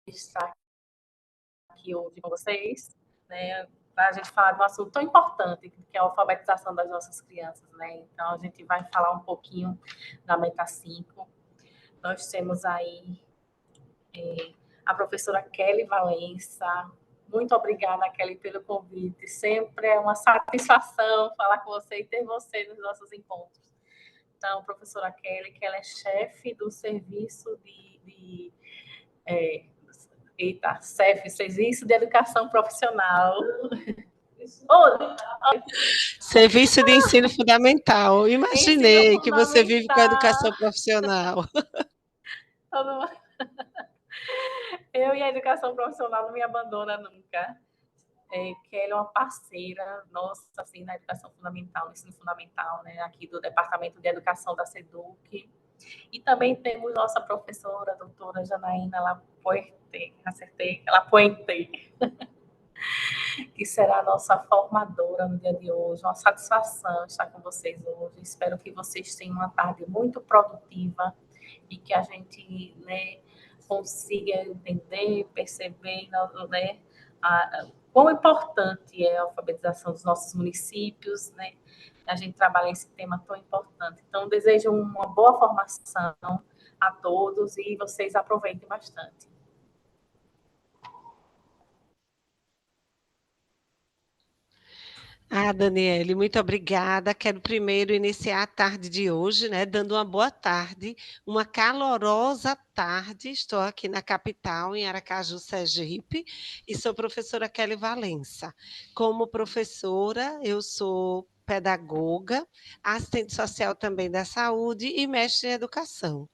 estar aqui hoje com vocês, né, para a gente falar de um assunto tão importante, que é a alfabetização das nossas crianças, né? Então, a gente vai falar um pouquinho da Meta 5. Nós temos aí a professora Kelly Valença. Muito obrigada, Kelly, pelo convite. Sempre é uma satisfação falar com você e ter você nos nossos encontros. Então, professora Kelly, que ela é chefe do serviço CEF, Serviço de Educação Profissional. Serviço de Ensino Fundamental. Imaginei que você vive com a educação profissional. Eu e a educação profissional não me abandona nunca. Que ela é uma parceira nossa, assim, na educação fundamental, no ensino fundamental, né, aqui do Departamento de Educação da SEDUC. E também temos nossa professora, a doutora Janaína Lapuente, acertei, Lapuente, que será a nossa formadora no dia de hoje. Uma satisfação estar com vocês hoje. Espero que vocês tenham uma tarde muito produtiva e que a gente, né, consiga entender, perceber, né, quão importante é a alfabetização dos nossos municípios, né? A gente trabalha esse tema tão importante. Então, desejo uma boa formação a todos e vocês aproveitem bastante. Daniele, muito obrigada. Quero primeiro iniciar a tarde de hoje, né, dando uma boa tarde, uma calorosa tarde. Estou aqui na capital, em Aracaju, Sergipe, e sou professora Kelly Valença. Como professora, eu sou pedagoga, assistente social também da saúde e mestre em educação,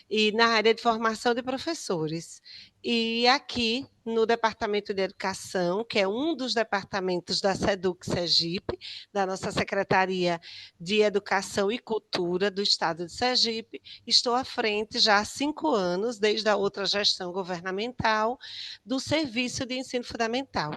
e na área de formação de professores. E aqui, no Departamento de Educação, que é um dos departamentos da SEDUC Sergipe, da nossa Secretaria de Educação e Cultura do Estado de Sergipe, estou à frente já há 5 anos, desde a outra gestão governamental, do Serviço de Ensino Fundamental.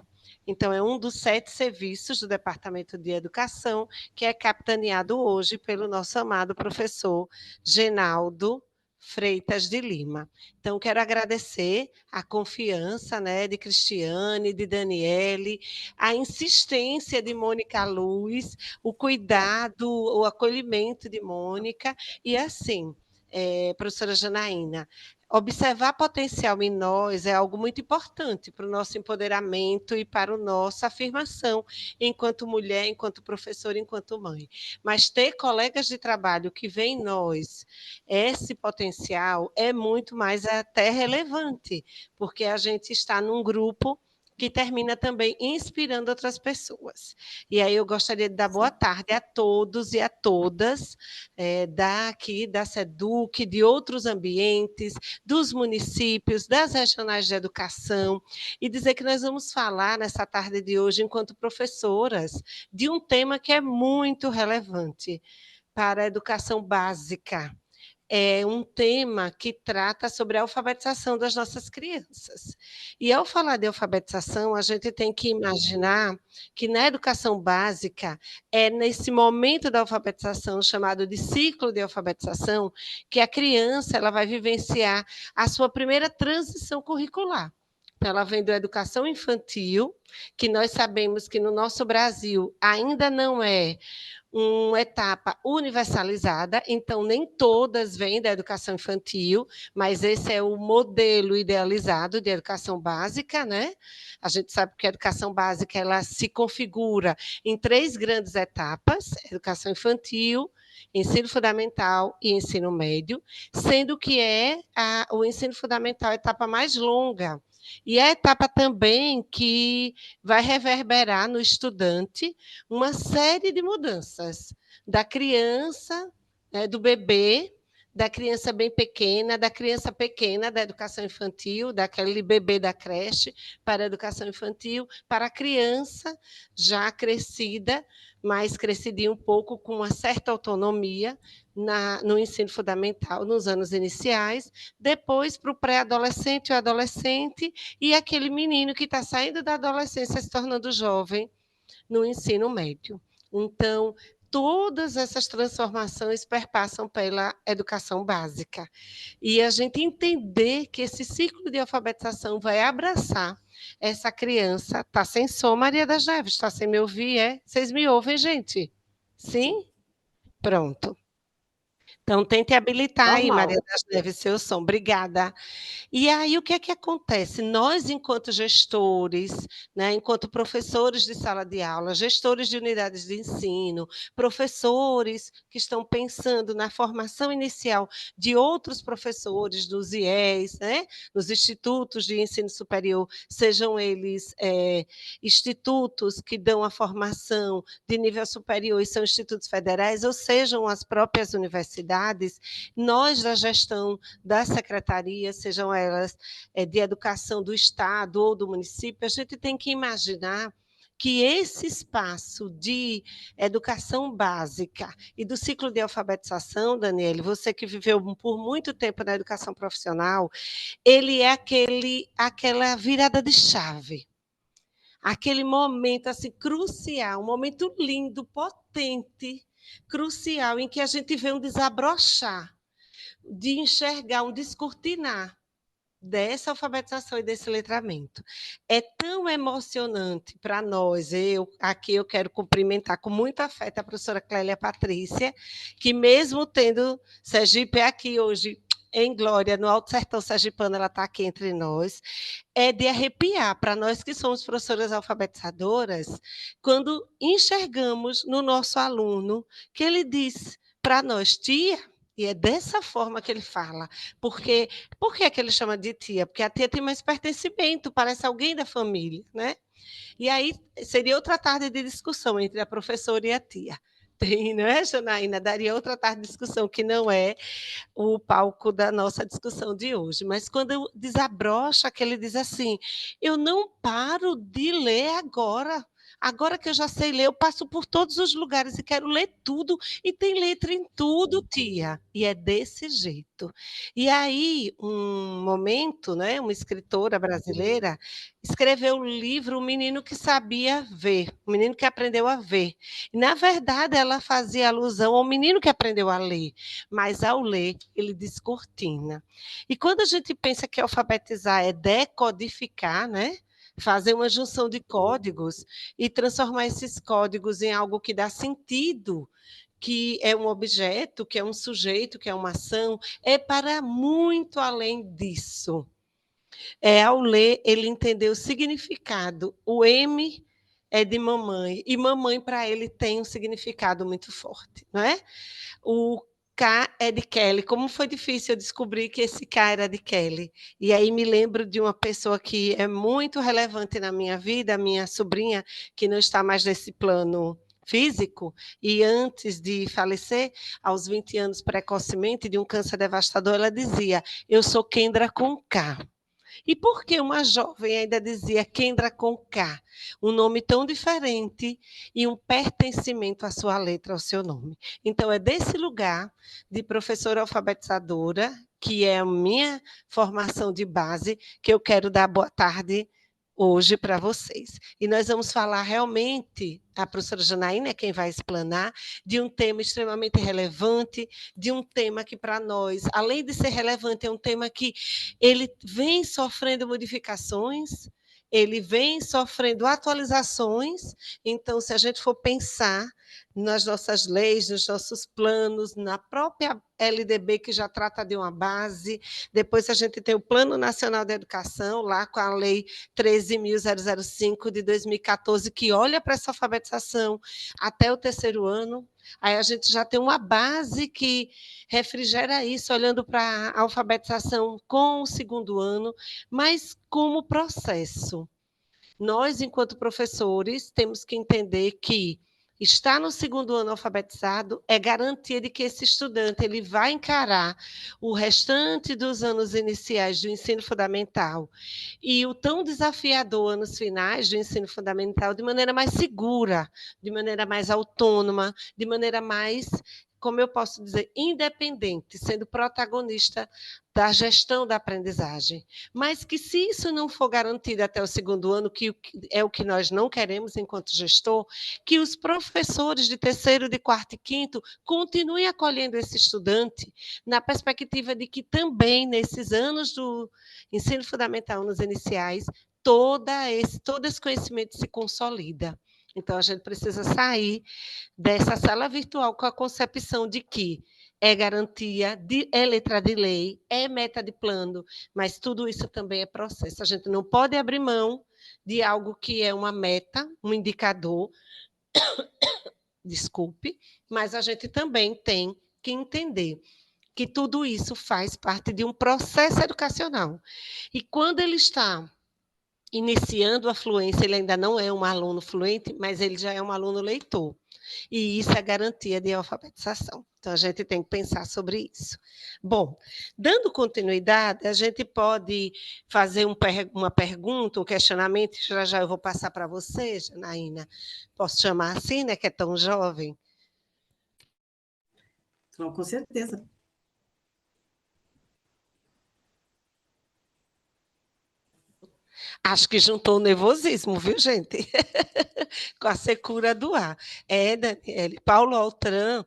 Então, é um dos 7 serviços do Departamento de Educação, que é capitaneado hoje pelo nosso amado professor Genaldo Freitas de Lima. Então, quero agradecer a confiança, né, de Cristiane, de Daniele, a insistência de Mônica Luz, o cuidado, o acolhimento de Mônica, e assim, professora Janaína, observar potencial em nós é algo muito importante para o nosso empoderamento e para a nossa afirmação enquanto mulher, enquanto professora, enquanto mãe. Mas ter colegas de trabalho que veem em nós esse potencial é muito mais até relevante, porque a gente está num grupo que termina também inspirando outras pessoas. E aí eu gostaria de dar boa tarde a todos e a todas, daqui, da SEDUC, de outros ambientes, dos municípios, das regionais de educação, e dizer que nós vamos falar nessa tarde de hoje, enquanto professoras, de um tema que é muito relevante para a educação básica. É um tema que trata sobre a alfabetização das nossas crianças. E ao falar de alfabetização, a gente tem que imaginar que na educação básica, é nesse momento da alfabetização, chamado de ciclo de alfabetização, que a criança ela vai vivenciar a sua primeira transição curricular. Ela vem da educação infantil, que nós sabemos que no nosso Brasil ainda não é uma etapa universalizada, então nem todas vêm da educação infantil, mas esse é o modelo idealizado de educação básica, né? A gente sabe que a educação básica ela se configura em 3 grandes etapas: educação infantil, ensino fundamental e ensino médio, sendo que o ensino fundamental a etapa mais longa. E é a etapa também que vai reverberar no estudante uma série de mudanças, da criança, né, do bebê, da criança bem pequena, da criança pequena da educação infantil, daquele bebê da creche, para a educação infantil, para a criança já crescida, mais crescidinha um pouco, com uma certa autonomia no ensino fundamental, nos anos iniciais, depois para o pré-adolescente, o adolescente, e aquele menino que está saindo da adolescência, se tornando jovem, no ensino médio. Então, todas essas transformações perpassam pela educação básica. E a gente entender que esse ciclo de alfabetização vai abraçar essa criança. Está sem som, Maria das Neves? Está sem me ouvir, é? Vocês me ouvem, gente? Sim? Pronto. Então, tente habilitar aí, Maria Normal. das Neves, seu som. Obrigada. E aí, o que é que acontece? Nós, enquanto gestores, né, enquanto professores de sala de aula, gestores de unidades de ensino, professores que estão pensando na formação inicial de outros professores dos IES, né, nos institutos de ensino superior, sejam eles institutos que dão a formação de nível superior e são institutos federais, ou sejam as próprias universidades, nós, da gestão da secretaria, sejam elas de educação do Estado ou do município, a gente tem que imaginar que esse espaço de educação básica e do ciclo de alfabetização, Daniele, você que viveu por muito tempo na educação profissional, ele é aquela virada de chave, aquele momento assim crucial, um momento lindo, potente, crucial, em que a gente vê um desabrochar, de enxergar, um descortinar dessa alfabetização e desse letramento. É tão emocionante para nós, aqui eu quero cumprimentar com muito afeto a professora Clélia Patrícia, que mesmo tendo Sergipe aqui hoje em glória, no Alto Sertão Sergipano, ela está aqui entre nós, é de arrepiar para nós que somos professoras alfabetizadoras, quando enxergamos no nosso aluno que ele diz para nós, tia, e é dessa forma que ele fala. Por que é que ele chama de tia? Porque a tia tem mais pertencimento, parece alguém da família, né? E aí seria outra tarde de discussão entre a professora e a tia. Tem, não é, Janaína? Daria outra tarde de discussão, que não é o palco da nossa discussão de hoje. Mas quando desabrocha, que ele diz assim, eu não paro de ler agora. Agora que eu já sei ler, eu passo por todos os lugares e quero ler tudo, e tem letra em tudo, tia. E é desse jeito. E aí, um momento, né, uma escritora brasileira escreveu o livro O Menino que Sabia Ver, o menino que aprendeu a ver. E, na verdade, ela fazia alusão ao menino que aprendeu a ler, mas ao ler, ele descortina. E quando a gente pensa que alfabetizar é decodificar, né? Fazer uma junção de códigos e transformar esses códigos em algo que dá sentido, que é um objeto, que é um sujeito, que é uma ação, é para muito além disso. Ao ler, ele entendeu o significado. O M é de mamãe, e mamãe, para ele, tem um significado muito forte, não é? O K é de Kelly. Como foi difícil eu descobrir que esse K era de Kelly. E aí me lembro de uma pessoa que é muito relevante na minha vida, a minha sobrinha, que não está mais nesse plano físico, e antes de falecer, aos 20 anos precocemente, de um câncer devastador, ela dizia, eu sou Kendra com K. E por que uma jovem ainda dizia Kendra com K? Um nome tão diferente e um pertencimento à sua letra, ao seu nome. Então, é desse lugar de professora alfabetizadora, que é a minha formação de base, que eu quero dar boa tarde hoje para vocês. E nós vamos falar realmente, a professora Janaína é quem vai explanar, de um tema extremamente relevante, de um tema que para nós, além de ser relevante, é um tema que ele vem sofrendo modificações, ele vem sofrendo atualizações, então se a gente for pensar nas nossas leis, nos nossos planos, na própria LDB, que já trata de uma base, depois a gente tem o Plano Nacional de Educação, lá com a Lei 13.005 de 2014, que olha para essa alfabetização até o terceiro ano, aí a gente já tem uma base que refrigera isso, olhando para a alfabetização com o segundo ano, mas como processo. Nós, enquanto professores, temos que entender que estar no segundo ano alfabetizado é garantia de que esse estudante ele vai encarar o restante dos anos iniciais do ensino fundamental e o tão desafiador anos finais do ensino fundamental de maneira mais segura, de maneira mais autônoma, de maneira mais como eu posso dizer, independente, sendo protagonista da gestão da aprendizagem. Mas que, se isso não for garantido até o segundo ano, que é o que nós não queremos enquanto gestor, que os professores de terceiro, de quarto e quinto continuem acolhendo esse estudante, na perspectiva de que também, nesses anos do ensino fundamental, nos iniciais, todo esse conhecimento se consolida. Então, a gente precisa sair dessa sala virtual com a concepção de que é garantia, é letra de lei, é meta de plano, mas tudo isso também é processo. A gente não pode abrir mão de algo que é uma meta, um indicador, desculpe, mas a gente também tem que entender que tudo isso faz parte de um processo educacional. E quando ele está iniciando a fluência, ele ainda não é um aluno fluente, mas ele já é um aluno leitor. E isso é garantia de alfabetização. Então, a gente tem que pensar sobre isso. Bom, dando continuidade, a gente pode fazer uma pergunta, um questionamento, já já eu vou passar para você, Janaína. Posso chamar assim, né, que é tão jovem? Então, com certeza. Acho que juntou o nervosismo, viu, gente? Com a secura do ar. É, Daniele, Paulo Altran,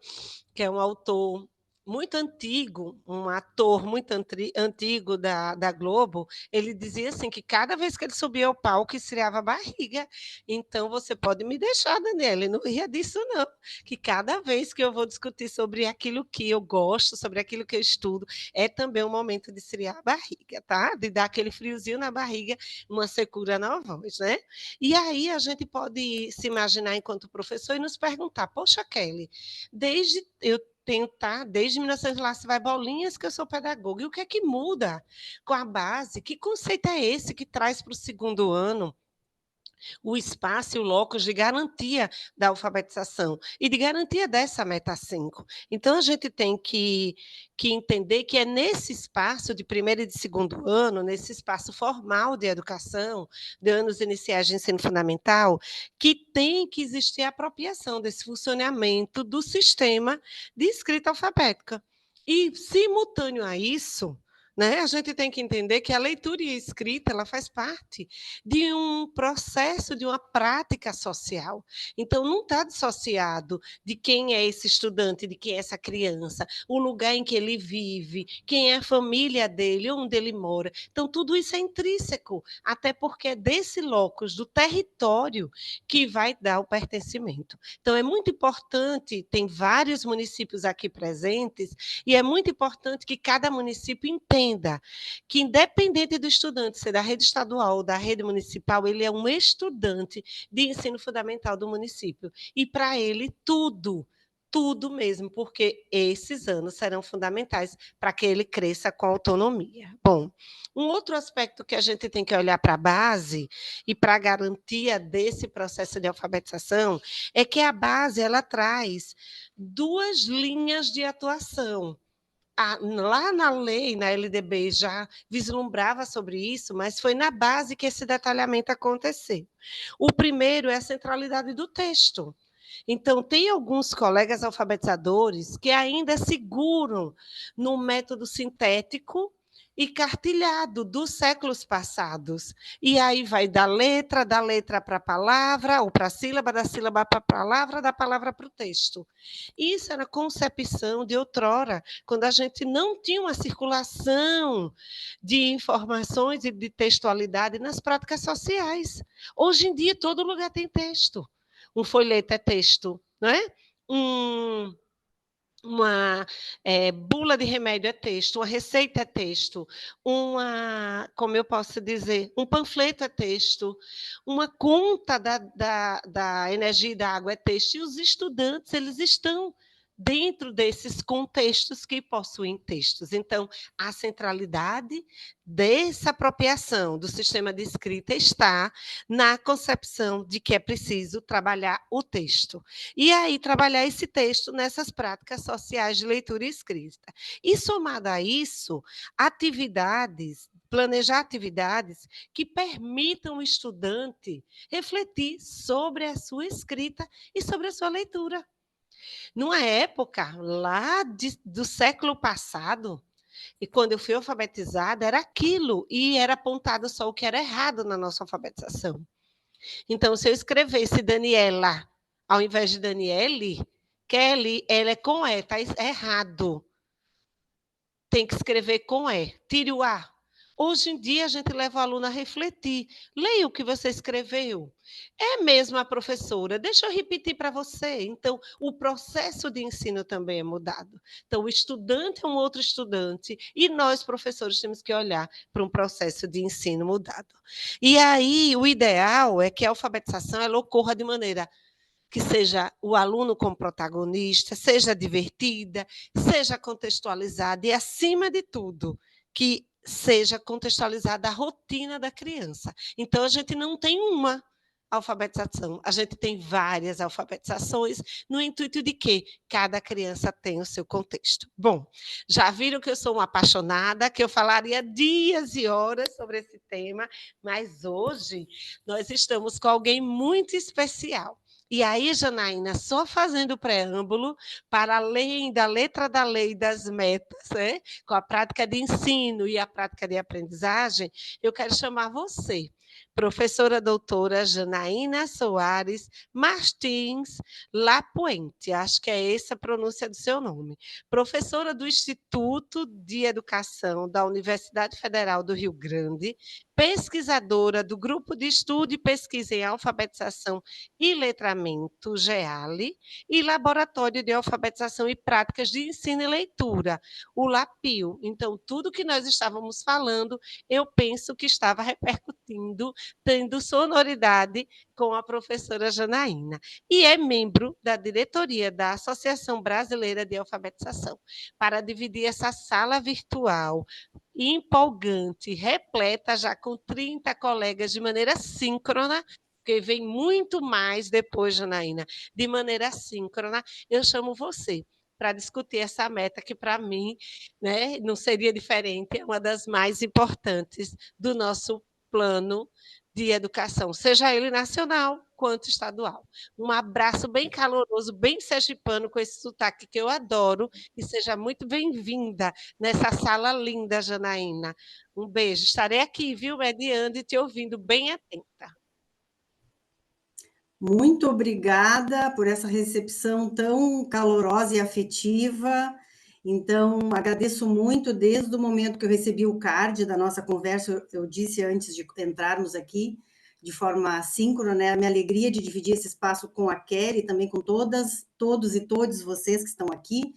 que é um autor muito antigo, um ator muito antigo da Globo, ele dizia assim que cada vez que ele subia ao palco, esfriava a barriga. Então, você pode me deixar, Daniele, não ria disso, não. Que cada vez que eu vou discutir sobre aquilo que eu gosto, sobre aquilo que eu estudo, é também um momento de esfriar a barriga, tá? De dar aquele friozinho na barriga, uma secura na voz, né? E aí a gente pode se imaginar enquanto professor e nos perguntar, poxa, Kelly, eu tentar, desde 1900 lá se vai bolinhas que eu sou pedagoga. E o que é que muda com a base? Que conceito é esse que traz para o segundo ano o espaço e o locus de garantia da alfabetização e de garantia dessa meta 5? Então, a gente tem que entender que é nesse espaço de primeiro e de segundo ano, nesse espaço formal de educação, de anos iniciais de ensino fundamental, que tem que existir a apropriação desse funcionamento do sistema de escrita alfabética. E, simultâneo a isso, né, a gente tem que entender que a leitura e a escrita ela faz parte de um processo, de uma prática social. Então, não está dissociado de quem é esse estudante, de quem é essa criança, o lugar em que ele vive, quem é a família dele, onde ele mora. Então, tudo isso é intrínseco, até porque é desse locus, do território, que vai dar o pertencimento. Então, é muito importante, tem vários municípios aqui presentes, e é muito importante que cada município entenda que, independente do estudante ser da rede estadual ou da rede municipal, ele é um estudante de ensino fundamental do município. E, para ele, tudo mesmo, porque esses anos serão fundamentais para que ele cresça com autonomia. Bom, um outro aspecto que a gente tem que olhar para a base e para a garantia desse processo de alfabetização é que a base ela traz duas linhas de atuação. Lá na lei, na LDB, já vislumbrava sobre isso, mas foi na base que esse detalhamento aconteceu. O primeiro é a centralidade do texto. Então, tem alguns colegas alfabetizadores que ainda seguram no método sintético e cartilhado dos séculos passados. E aí vai da letra para a palavra, ou para a sílaba, da sílaba para a palavra, da palavra para o texto. Isso era concepção de outrora, quando a gente não tinha uma circulação de informações e de textualidade nas práticas sociais. Hoje em dia, todo lugar tem texto. Um folheto é texto, não é? Uma bula de remédio é texto, uma receita é texto, como eu posso dizer, um panfleto é texto, uma conta da energia e da água é texto, e os estudantes eles estão dentro desses contextos que possuem textos. Então, a centralidade dessa apropriação do sistema de escrita está na concepção de que é preciso trabalhar o texto. E aí, trabalhar esse texto nessas práticas sociais de leitura e escrita. E, somado a isso, planejar atividades que permitam o estudante refletir sobre a sua escrita e sobre a sua leitura. Numa época lá do século passado, e quando eu fui alfabetizada, era aquilo, e era apontado só o que era errado na nossa alfabetização. Então, se eu escrevesse Daniela ao invés de Daniele, Kelly, ela é com E, está errado. Tem que escrever com E. Tire o A. Hoje em dia, a gente leva o aluno a refletir. Leia o que você escreveu. É mesmo a professora. Deixa eu repetir para você. Então, o processo de ensino também é mudado. Então, o estudante é um outro estudante e nós, professores, temos que olhar para um processo de ensino mudado. E aí, o ideal é que a alfabetização ela ocorra de maneira que seja o aluno como protagonista, seja divertida, seja contextualizada e, acima de tudo, que seja contextualizada a rotina da criança. Então, a gente não tem uma alfabetização, a gente tem várias alfabetizações, no intuito de que cada criança tem o seu contexto. Bom, já viram que eu sou uma apaixonada, que eu falaria dias e horas sobre esse tema, mas hoje nós estamos com alguém muito especial. E aí, Janaína, só fazendo o preâmbulo, para além da letra da lei e das metas, né, com a prática de ensino e a prática de aprendizagem, eu quero chamar você, professora doutora Janaína Soares Martins Lapuente, acho que é essa a pronúncia do seu nome, professora do Instituto de Educação da Universidade Federal do Rio Grande, pesquisadora do Grupo de Estudo e Pesquisa em Alfabetização e Letramento, GEALI, e Laboratório de Alfabetização e Práticas de Ensino e Leitura, o LAPIO. Então, tudo que nós estávamos falando, eu penso que estava repercutindo, tendo sonoridade com a professora Janaína. E é membro da diretoria da Associação Brasileira de Alfabetização. Para dividir essa sala virtual empolgante, repleta já com 30 colegas de maneira síncrona, porque vem muito mais depois, Janaína, de maneira síncrona, eu chamo você para discutir essa meta que, para mim, né, não seria diferente, é uma das mais importantes do nosso plano de educação, seja ele nacional quanto estadual. Um abraço bem caloroso, bem sergipano, com esse sotaque que eu adoro, e seja muito bem-vinda nessa sala linda, Janaína. Um beijo. Estarei aqui, viu, mediando e te ouvindo bem atenta. Muito obrigada por essa recepção tão calorosa e afetiva. Então, agradeço muito desde o momento que eu recebi o card da nossa conversa, eu disse antes de entrarmos aqui, de forma síncrona, né? A minha alegria de dividir esse espaço com a Kelly, também com todos e todas vocês que estão aqui,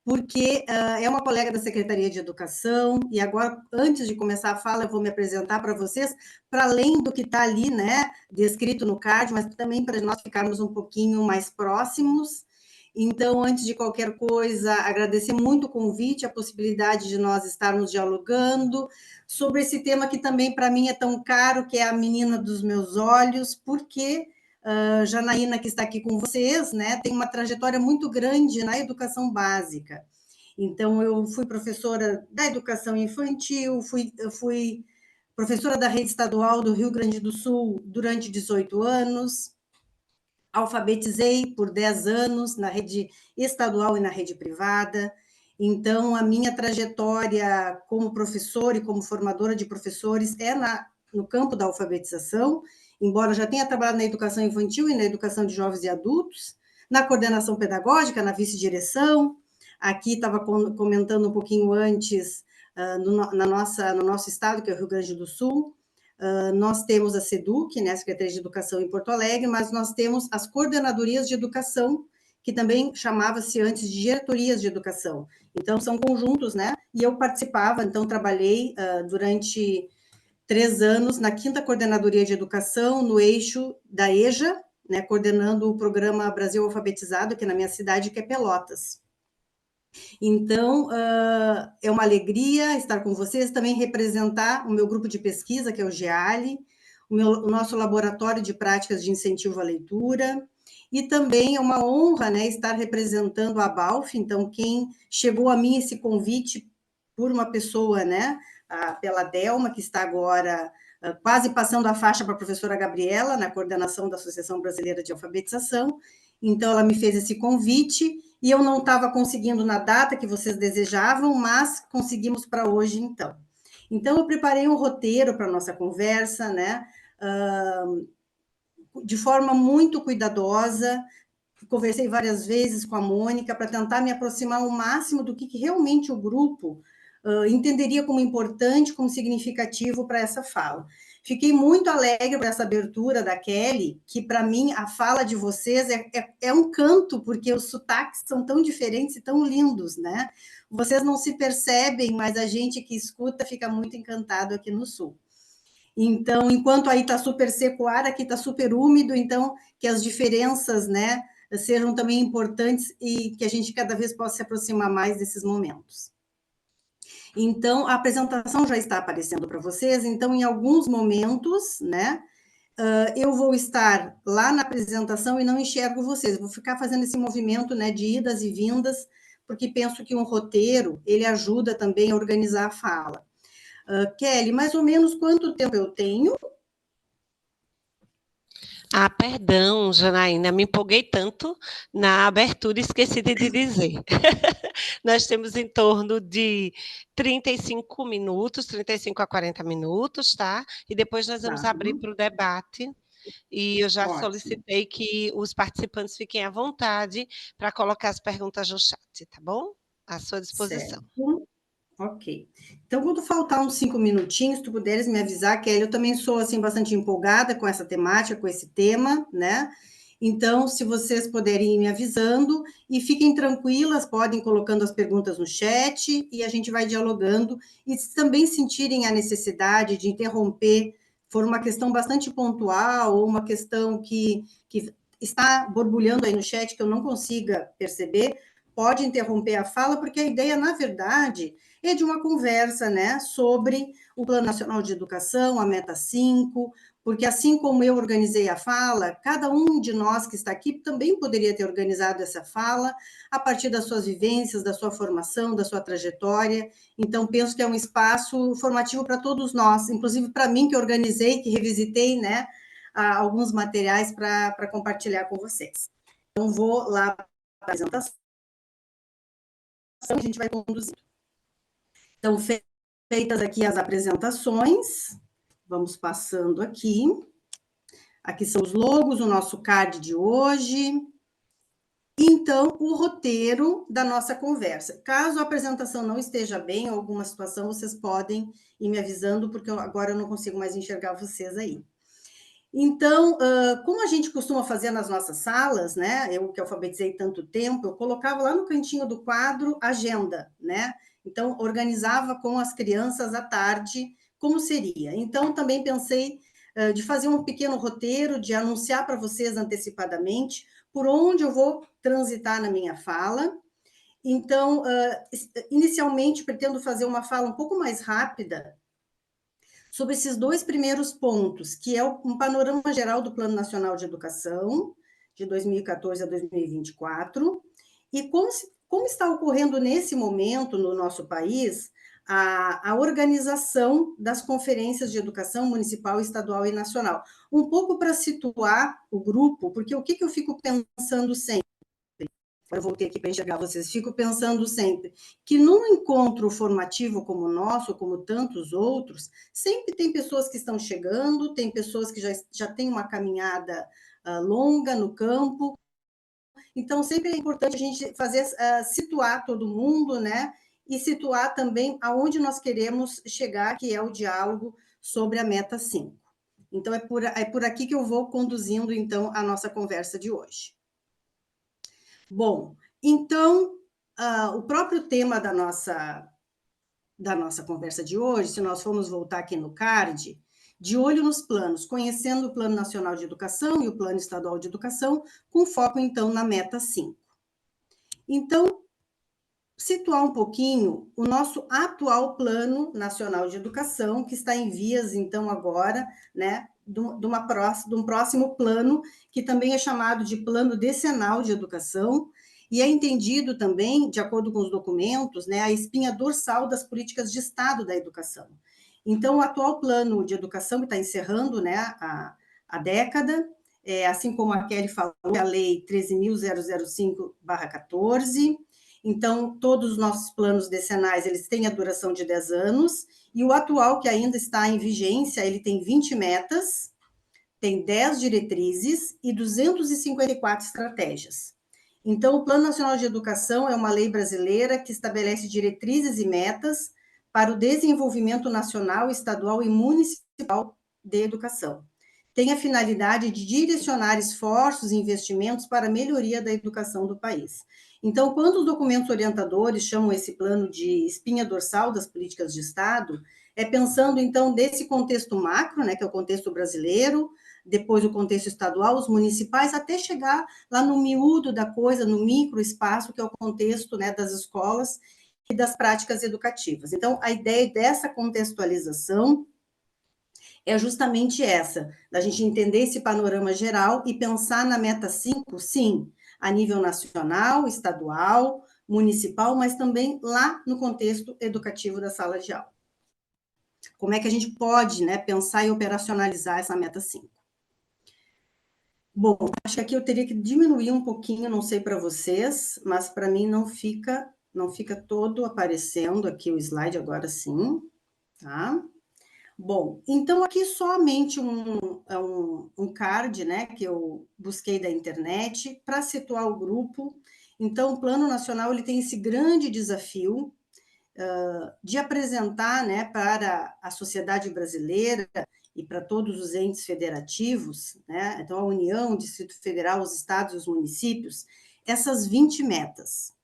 porque é uma colega da Secretaria de Educação, e agora, antes de começar a fala, eu vou me apresentar para vocês, para além do que está ali, né, descrito no card, mas também para nós ficarmos um pouquinho mais próximos. Então, antes de qualquer coisa, agradecer muito o convite, a possibilidade de nós estarmos dialogando sobre esse tema que também para mim é tão caro, que é a menina dos meus olhos, porque Janaína, que está aqui com vocês, né, tem uma trajetória muito grande na educação básica. Então, eu fui professora da educação infantil, fui professora da rede estadual do Rio Grande do Sul durante 18 anos, alfabetizei por 10 anos na rede estadual e na rede privada. Então, a minha trajetória como professora e como formadora de professores é no campo da alfabetização, embora eu já tenha trabalhado na educação infantil e na educação de jovens e adultos, na coordenação pedagógica, na vice-direção. Aqui estava comentando um pouquinho antes, no nosso estado, que é o Rio Grande do Sul, nós temos a SEDUC, né, a Secretaria de Educação em Porto Alegre, mas nós temos as coordenadorias de educação, que também chamava-se antes de diretorias de educação. Então, são conjuntos, né? E eu participava, então, trabalhei durante 3 anos na 5ª Coordenadoria de Educação, no eixo da EJA, né, coordenando o programa Brasil Alfabetizado, aqui na minha cidade, que é Pelotas. Então, é uma alegria estar com vocês, também representar o meu grupo de pesquisa, que é o GEALI, o nosso laboratório de práticas de incentivo à leitura, e também é uma honra, né, estar representando a BALF. Então, quem chegou a mim esse convite por uma pessoa, né, pela Delma, que está agora quase passando a faixa para a professora Gabriela, na coordenação da Associação Brasileira de Alfabetização. Então, ela me fez esse convite, e eu não estava conseguindo na data que vocês desejavam, mas conseguimos para hoje, então. Então, eu preparei um roteiro para a nossa conversa, né? De forma muito cuidadosa, conversei várias vezes com a Mônica para tentar me aproximar ao máximo do que realmente o grupo entenderia como importante, como significativo para essa fala. Fiquei muito alegre por essa abertura da Kelly, que para mim a fala de vocês é um canto, porque os sotaques são tão diferentes e tão lindos, né? Vocês não se percebem, mas a gente que escuta fica muito encantado aqui no Sul. Então, enquanto aí está super seco o ar, aqui está super úmido, então que as diferenças, né, sejam também importantes e que a gente cada vez possa se aproximar mais desses momentos. Então, a apresentação já está aparecendo para vocês, então, em alguns momentos, né, eu vou estar lá na apresentação e não enxergo vocês, vou ficar fazendo esse movimento, né, de idas e vindas, porque penso que um roteiro, ele ajuda também a organizar a fala. Kelly, mais ou menos quanto tempo eu tenho? Ah, perdão, Janaína, me empolguei tanto na abertura, esqueci de dizer. Nós temos em torno de 35 minutos, 35 a 40 minutos, tá? E depois nós vamos Tá. abrir para o debate. E eu já Ótimo. solicitei que os participantes fiquem à vontade para colocar as perguntas no chat, tá bom? À sua disposição. Certo. Ok. Então, quando faltar uns 5 minutinhos, se tu puderes me avisar, Kelly, eu também sou, assim, bastante empolgada com essa temática, com esse tema, né? Então, se vocês puderem ir me avisando, e fiquem tranquilas, podem ir colocando as perguntas no chat, e a gente vai dialogando, e se também sentirem a necessidade de interromper, for uma questão bastante pontual, ou uma questão que está borbulhando aí no chat, que eu não consiga perceber, pode interromper a fala, porque a ideia, na verdade, é de uma conversa, né, sobre o Plano Nacional de Educação, a Meta 5, porque assim como eu organizei a fala, cada um de nós que está aqui também poderia ter organizado essa fala a partir das suas vivências, da sua formação, da sua trajetória. Então, penso que é um espaço formativo para todos nós, inclusive para mim, que organizei, que revisitei, né, alguns materiais para compartilhar com vocês. Então, vou lá para a apresentação, a gente vai conduzindo. Então, feitas aqui as apresentações, vamos passando aqui. Aqui são os logos, o nosso card de hoje. Então, o roteiro da nossa conversa. Caso a apresentação não esteja bem, ou alguma situação, vocês podem ir me avisando, porque agora eu não consigo mais enxergar vocês aí. Então, como a gente costuma fazer nas nossas salas, né? Eu que alfabetizei tanto tempo, eu colocava lá no cantinho do quadro agenda, né? Então, organizava com as crianças à tarde como seria. Então, também pensei de fazer um pequeno roteiro, de anunciar para vocês antecipadamente por onde eu vou transitar na minha fala. Então, inicialmente, pretendo fazer uma fala um pouco mais rápida sobre esses dois primeiros pontos, que é um panorama geral do Plano Nacional de Educação, de 2014 a 2024, e como está ocorrendo nesse momento no nosso país a organização das conferências de educação municipal, estadual e nacional. Um pouco para situar o grupo, porque o que eu fico pensando sempre? Eu voltei aqui para enxergar vocês, fico pensando sempre que num encontro formativo como o nosso, como tantos outros, sempre tem pessoas que estão chegando, tem pessoas que já têm uma caminhada longa no campo, então sempre é importante a gente fazer, situar todo mundo, né, e situar também aonde nós queremos chegar, que é o diálogo sobre a Meta 5. Então, é por aqui que eu vou conduzindo, então, a nossa conversa de hoje. Bom, então, o próprio tema da nossa conversa de hoje, se nós formos voltar aqui no card, de olho nos planos, conhecendo o Plano Nacional de Educação e o Plano Estadual de Educação, com foco, então, na Meta 5. Então, situar um pouquinho o nosso atual Plano Nacional de Educação, que está em vias, então, agora, né, de um próximo plano, que também é chamado de Plano Decenal de Educação, e é entendido também, de acordo com os documentos, né, a espinha dorsal das políticas de Estado da educação. Então, o atual plano de educação, que está encerrando, né, a década, assim como a Kelly falou, a Lei 13.005/14. Então, todos os nossos planos decenais, eles têm a duração de 10 anos, e o atual, que ainda está em vigência, ele tem 20 metas, tem 10 diretrizes e 254 estratégias. Então, o Plano Nacional de Educação é uma lei brasileira que estabelece diretrizes e metas para o desenvolvimento nacional, estadual e municipal de educação. Tem a finalidade de direcionar esforços e investimentos para a melhoria da educação do país. Então, quando os documentos orientadores chamam esse plano de espinha dorsal das políticas de Estado, é pensando, então, desse contexto macro, né, que é o contexto brasileiro, depois o contexto estadual, os municipais, até chegar lá no miúdo da coisa, no microespaço, que é o contexto, né, das escolas e das práticas educativas. Então, a ideia dessa contextualização é justamente essa, da gente entender esse panorama geral e pensar na meta 5, sim, a nível nacional, estadual, municipal, mas também lá no contexto educativo da sala de aula. Como é que a gente pode, né, pensar e operacionalizar essa meta 5? Bom, acho que aqui eu teria que diminuir um pouquinho, não sei para vocês, mas para mim não fica todo aparecendo aqui o slide agora sim, tá? Bom, então aqui somente um card, né, que eu busquei da internet para situar o grupo. Então, o Plano Nacional ele tem esse grande desafio de apresentar, né, para a sociedade brasileira e para todos os entes federativos, né, então a União, o Distrito Federal, os estados e os municípios, essas 20 metas.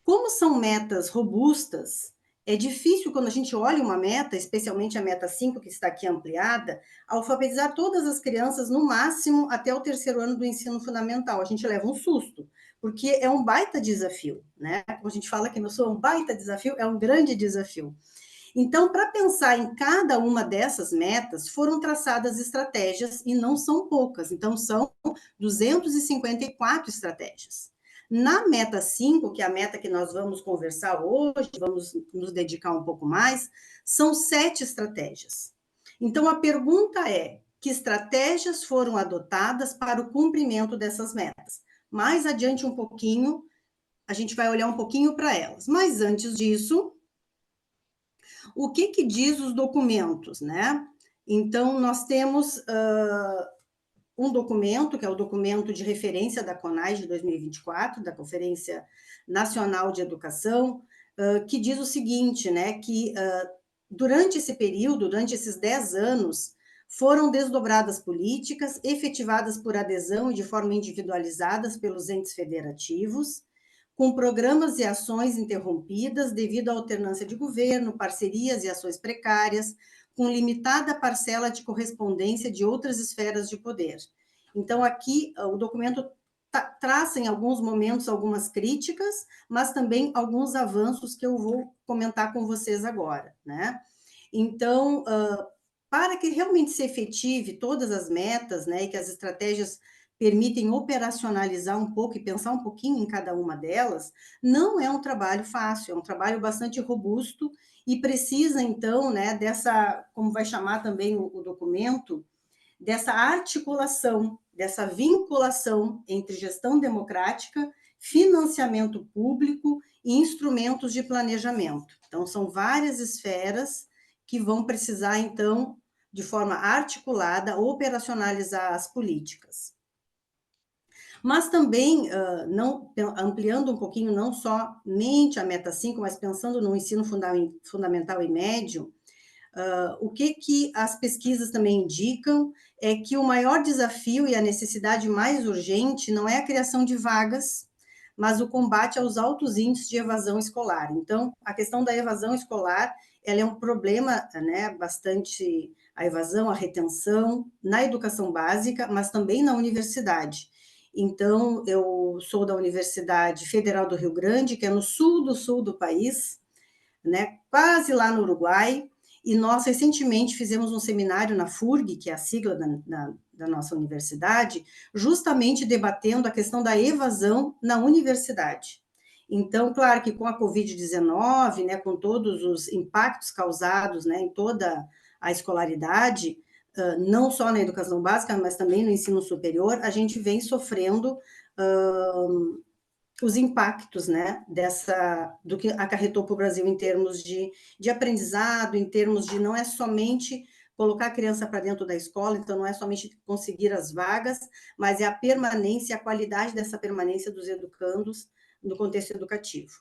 Como são metas robustas, é difícil quando a gente olha uma meta, especialmente a meta 5, que está aqui ampliada, alfabetizar todas as crianças no máximo até o 3º ano do ensino fundamental. A gente leva um susto, porque é um baita desafio, né? Como a gente fala que não sou um baita desafio, é um grande desafio. Então, para pensar em cada uma dessas metas, foram traçadas estratégias, e não são poucas, então são 254 estratégias. Na meta 5, que é a meta que nós vamos conversar hoje, vamos nos dedicar um pouco mais, são 7 estratégias. Então, a pergunta é: que estratégias foram adotadas para o cumprimento dessas metas? Mais adiante um pouquinho, a gente vai olhar um pouquinho para elas. Mas antes disso, o que diz os documentos, né? Então, nós temos um documento, que é o documento de referência da CONAI de 2024, da Conferência Nacional de Educação, que diz o seguinte, né, que durante esse período, durante esses 10 anos, foram desdobradas políticas efetivadas por adesão e de forma individualizadas pelos entes federativos, com programas e ações interrompidas devido à alternância de governo, parcerias e ações precárias, com limitada parcela de correspondência de outras esferas de poder. Então, aqui, o documento traça em alguns momentos algumas críticas, mas também alguns avanços que eu vou comentar com vocês agora, né? Então, para que realmente se efetive todas as metas, né, e que as estratégias permitem operacionalizar um pouco e pensar um pouquinho em cada uma delas, não é um trabalho fácil, é um trabalho bastante robusto e precisa, então, né, dessa, como vai chamar também o documento, dessa articulação, dessa vinculação entre gestão democrática, financiamento público e instrumentos de planejamento. Então, são várias esferas que vão precisar, então, de forma articulada, operacionalizar as políticas. Mas também, ampliando um pouquinho, não somente a meta 5, mas pensando no ensino fundamental e médio, o que as pesquisas também indicam é que o maior desafio e a necessidade mais urgente não é a criação de vagas, mas o combate aos altos índices de evasão escolar. Então, a questão da evasão escolar, ela é um problema, né, bastante, a evasão, a retenção, na educação básica, mas também na universidade. Então, eu sou da Universidade Federal do Rio Grande, que é no sul do país, né, quase lá no Uruguai, e nós recentemente fizemos um seminário na FURG, que é a sigla da nossa universidade, justamente debatendo a questão da evasão na universidade. Então, claro que com a Covid-19, né, com todos os impactos causados, né, em toda a escolaridade, não só na educação básica, mas também no ensino superior, a gente vem sofrendo os impactos, né, do que acarretou para o Brasil em termos de aprendizado, em termos de não é somente colocar a criança para dentro da escola, então não é somente conseguir as vagas, mas é a permanência, a qualidade dessa permanência dos educandos no contexto educativo.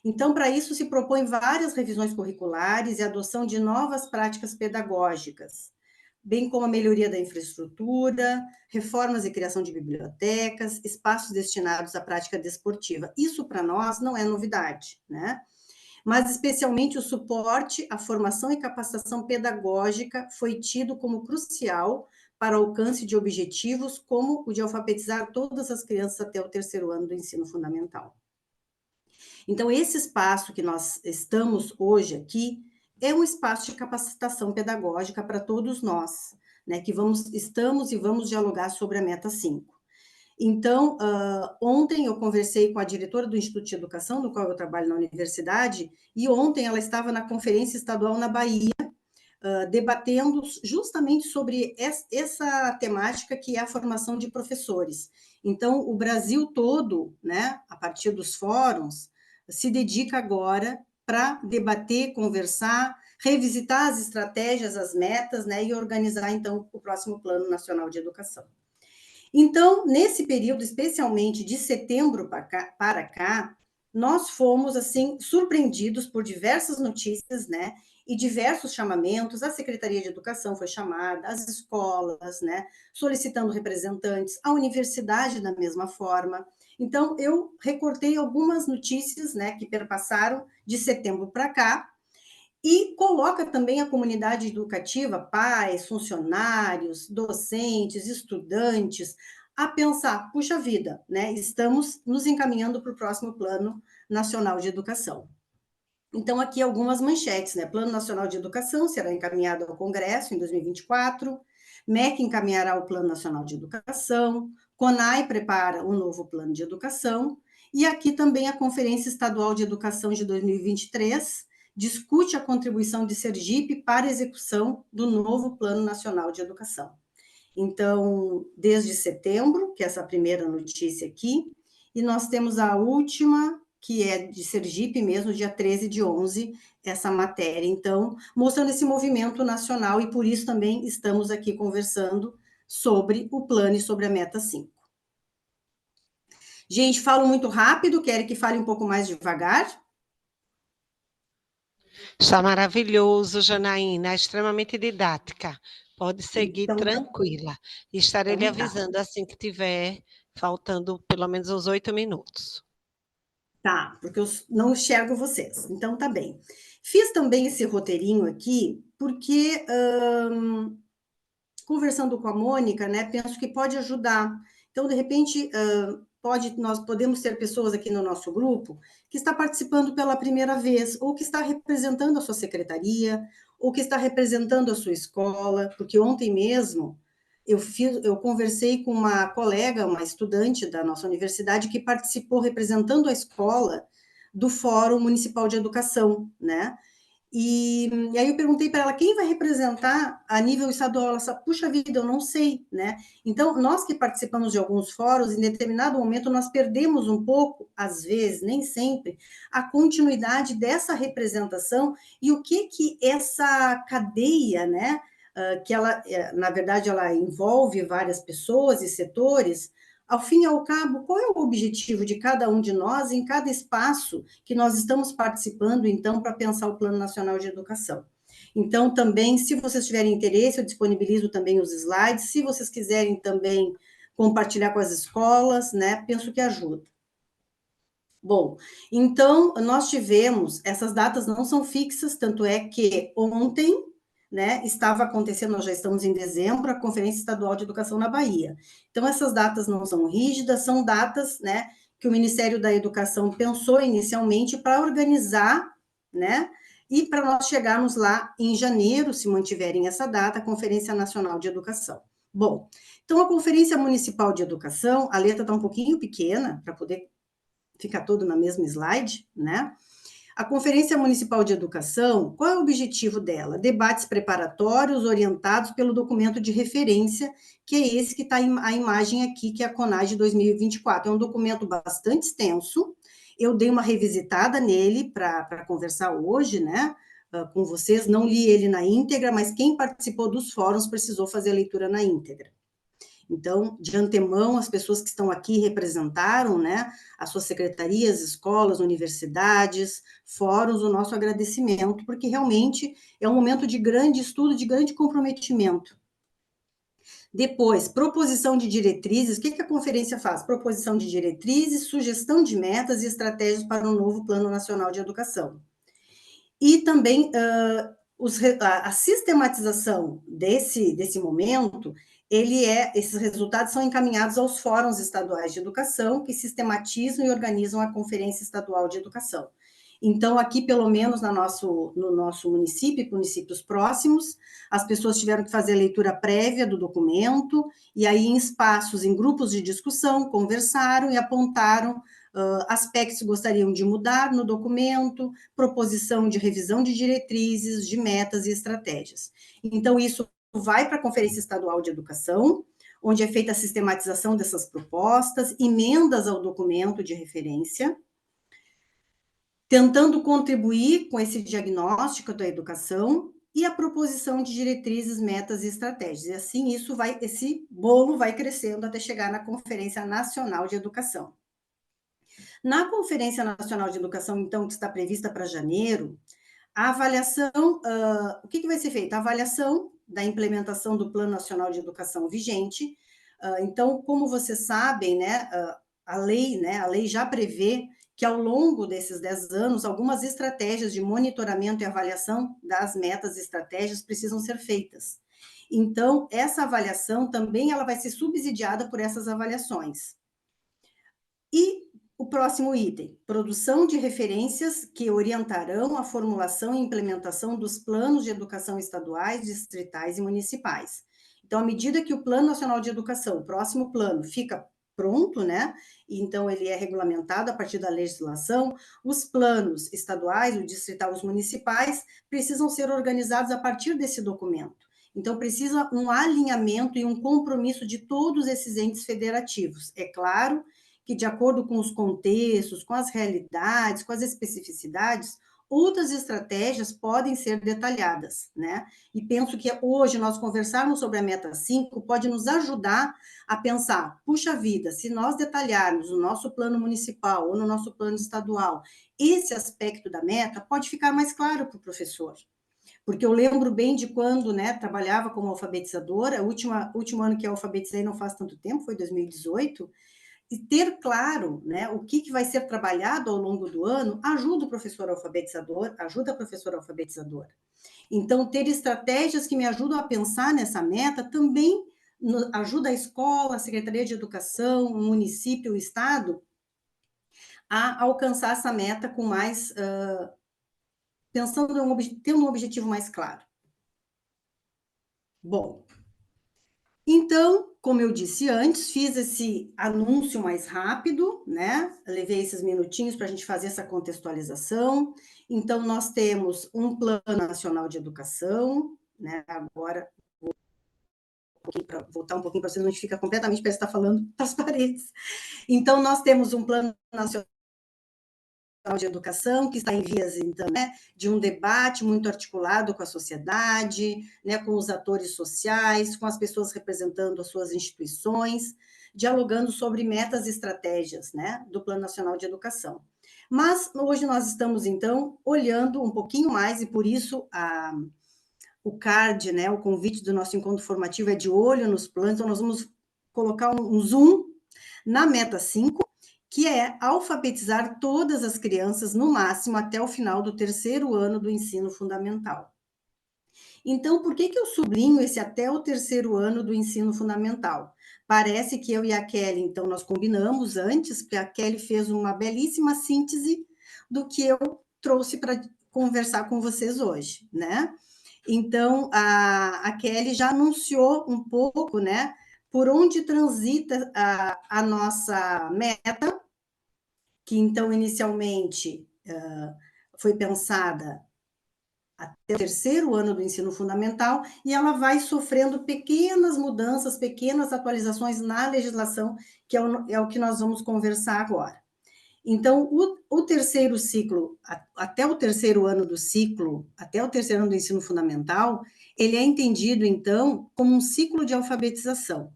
Então, para isso, se propõe várias revisões curriculares e adoção de novas práticas pedagógicas, bem como a melhoria da infraestrutura, reformas e criação de bibliotecas, espaços destinados à prática desportiva. Isso, para nós, não é novidade, né? Mas, especialmente, o suporte à formação e capacitação pedagógica foi tido como crucial para o alcance de objetivos como o de alfabetizar todas as crianças até o 3º ano do ensino fundamental. Então, esse espaço que nós estamos hoje aqui é um espaço de capacitação pedagógica para todos nós, né, que estamos e vamos dialogar sobre a Meta 5. Então, ontem eu conversei com a diretora do Instituto de Educação, no qual eu trabalho na universidade, e ontem ela estava na Conferência Estadual na Bahia, debatendo justamente sobre essa temática que é a formação de professores. Então, o Brasil todo, né, a partir dos fóruns, se dedica agora para debater, conversar, revisitar as estratégias, as metas, né, e organizar, então, o próximo Plano Nacional de Educação. Então, nesse período, especialmente de setembro para cá, nós fomos, assim, surpreendidos por diversas notícias, né, e diversos chamamentos. A Secretaria de Educação foi chamada, as escolas, né, solicitando representantes, a universidade da mesma forma. Então, eu recortei algumas notícias, né, que perpassaram de setembro para cá, e coloca também a comunidade educativa, pais, funcionários, docentes, estudantes, a pensar, puxa vida, né, estamos nos encaminhando para o próximo Plano Nacional de Educação. Então, aqui algumas manchetes, né? Plano Nacional de Educação será encaminhado ao Congresso em 2024, MEC encaminhará o Plano Nacional de Educação, CONAI prepara um novo plano de educação, e aqui também a Conferência Estadual de Educação de 2023 discute a contribuição de Sergipe para a execução do novo Plano Nacional de Educação. Então, desde setembro, que é essa primeira notícia aqui, e nós temos a última, que é de Sergipe mesmo, dia 13/11, essa matéria. Então, mostrando esse movimento nacional, e por isso também estamos aqui conversando sobre o plano e sobre a Meta 5. Gente, falo muito rápido, quero que fale um pouco mais devagar? Está maravilhoso, Janaína, extremamente didática. Pode seguir Então, tranquila. Estarei lhe então tá. avisando assim que tiver faltando pelo menos os 8 minutos. Tá, porque eu não enxergo vocês. Então tá bem. Fiz também esse roteirinho aqui, porque conversando com a Mônica, né, penso que pode ajudar. Então, de repente, nós podemos ter pessoas aqui no nosso grupo que está participando pela primeira vez, ou que está representando a sua secretaria, ou que está representando a sua escola, porque ontem mesmo eu conversei com uma colega, uma estudante da nossa universidade, que participou representando a escola do Fórum Municipal de Educação, né? E aí eu perguntei para ela quem vai representar a nível estadual. Ela disse, puxa vida, eu não sei, né? Então, nós que participamos de alguns fóruns, em determinado momento nós perdemos um pouco, às vezes, nem sempre, a continuidade dessa representação e o que essa cadeia, né, que ela, na verdade, ela envolve várias pessoas e setores. Ao fim e ao cabo, qual é o objetivo de cada um de nós em cada espaço que nós estamos participando, então, para pensar o Plano Nacional de Educação? Então, também, se vocês tiverem interesse, eu disponibilizo também os slides. Se vocês quiserem também compartilhar com as escolas, né, penso que ajuda. Bom, então, nós tivemos, essas datas não são fixas, tanto é que ontem, né, estava acontecendo, nós já estamos em dezembro, a Conferência Estadual de Educação na Bahia. Então, essas datas não são rígidas, são datas, né, que o Ministério da Educação pensou inicialmente para organizar, né, e para nós chegarmos lá em janeiro, se mantiverem essa data, a Conferência Nacional de Educação. Bom, então, a Conferência Municipal de Educação, a letra está um pouquinho pequena, para poder fica todo na mesma slide, né? A Conferência Municipal de Educação, qual é o objetivo dela? Debates preparatórios orientados pelo documento de referência, que é esse que está a imagem aqui, que é a CONAGE 2024. É um documento bastante extenso, eu dei uma revisitada nele para conversar hoje, né, com vocês, não li ele na íntegra, mas quem participou dos fóruns precisou fazer a leitura na íntegra. Então, de antemão, as pessoas que estão aqui representaram, né, as suas secretarias, escolas, universidades, fóruns, o nosso agradecimento, porque realmente é um momento de grande estudo, de grande comprometimento. Depois, proposição de diretrizes, o que a conferência faz? Proposição de diretrizes, sugestão de metas e estratégias para um novo Plano Nacional de Educação. E também a sistematização desse momento, esses resultados são encaminhados aos fóruns estaduais de educação, que sistematizam e organizam a Conferência Estadual de Educação. Então, aqui, pelo menos no nosso município, municípios próximos, as pessoas tiveram que fazer a leitura prévia do documento, e aí, em espaços, em grupos de discussão, conversaram e apontaram aspectos que gostariam de mudar no documento, proposição de revisão de diretrizes, de metas e estratégias. Então, isso vai para a Conferência Estadual de Educação, onde é feita a sistematização dessas propostas, emendas ao documento de referência, tentando contribuir com esse diagnóstico da educação e a proposição de diretrizes, metas e estratégias. E assim esse bolo vai crescendo até chegar na Conferência Nacional de Educação. Na Conferência Nacional de Educação, então, que está prevista para janeiro, a avaliação, o que vai ser feito? A avaliação da implementação do Plano Nacional de Educação vigente. Então, como vocês sabem, né, a lei já prevê que ao longo desses 10 anos, algumas estratégias de monitoramento e avaliação das metas e estratégias precisam ser feitas. Então, essa avaliação também ela vai ser subsidiada por essas avaliações. E o próximo item, produção de referências que orientarão a formulação e implementação dos planos de educação estaduais, distritais e municipais. Então, à medida que o Plano Nacional de Educação, o próximo plano, fica pronto, né? Então, ele é regulamentado a partir da legislação, os planos estaduais, o distrital, os municipais, precisam ser organizados a partir desse documento. Então, precisa um alinhamento e um compromisso de todos esses entes federativos. É claro que, de acordo com os contextos, com as realidades, com as especificidades, outras estratégias podem ser detalhadas, né? E penso que hoje nós conversarmos sobre a meta 5 pode nos ajudar a pensar, puxa vida, se nós detalharmos no nosso plano municipal ou no nosso plano estadual, esse aspecto da meta pode ficar mais claro para o professor. Porque eu lembro bem de quando, né, trabalhava como alfabetizadora, o último ano que eu alfabetizei não faz tanto tempo, foi 2018, e ter claro, né, o que vai ser trabalhado ao longo do ano ajuda o professor alfabetizador, ajuda a professora alfabetizadora. Então, ter estratégias que me ajudam a pensar nessa meta também ajuda a escola, a Secretaria de Educação, o município, o Estado, a alcançar essa meta com mais, tendo um objetivo mais claro. Bom, então, como eu disse antes, fiz esse anúncio mais rápido, né? Levei esses minutinhos para a gente fazer essa contextualização. Então, nós temos um Plano Nacional de Educação, né? Agora, voltar um pouquinho para vocês, não fica completamente, parece que está falando para as paredes. Então, nós temos um Plano Nacional de Educação, que está em vias, então, né, de um debate muito articulado com a sociedade, né, com os atores sociais, com as pessoas representando as suas instituições, dialogando sobre metas e estratégias, né, do Plano Nacional de Educação. Mas hoje nós estamos, então, olhando um pouquinho mais, e por isso o card, né, o convite do nosso encontro formativo é de olho nos planos, então nós vamos colocar um zoom na meta 5, que é alfabetizar todas as crianças, no máximo, até o final do 3º ano do ensino fundamental. Então, por que eu sublinho esse até o 3º ano do ensino fundamental? Parece que eu e a Kelly, então, nós combinamos antes, porque a Kelly fez uma belíssima síntese do que eu trouxe para conversar com vocês hoje, né? Então, a Kelly já anunciou um pouco, né, por onde transita a nossa meta, que então inicialmente foi pensada até o terceiro ano do ensino fundamental, e ela vai sofrendo pequenas mudanças, pequenas atualizações na legislação, que é o que nós vamos conversar agora. Então, o terceiro ciclo, até o terceiro ano do ciclo, até o terceiro ano do ensino fundamental, ele é entendido, então, como um ciclo de alfabetização.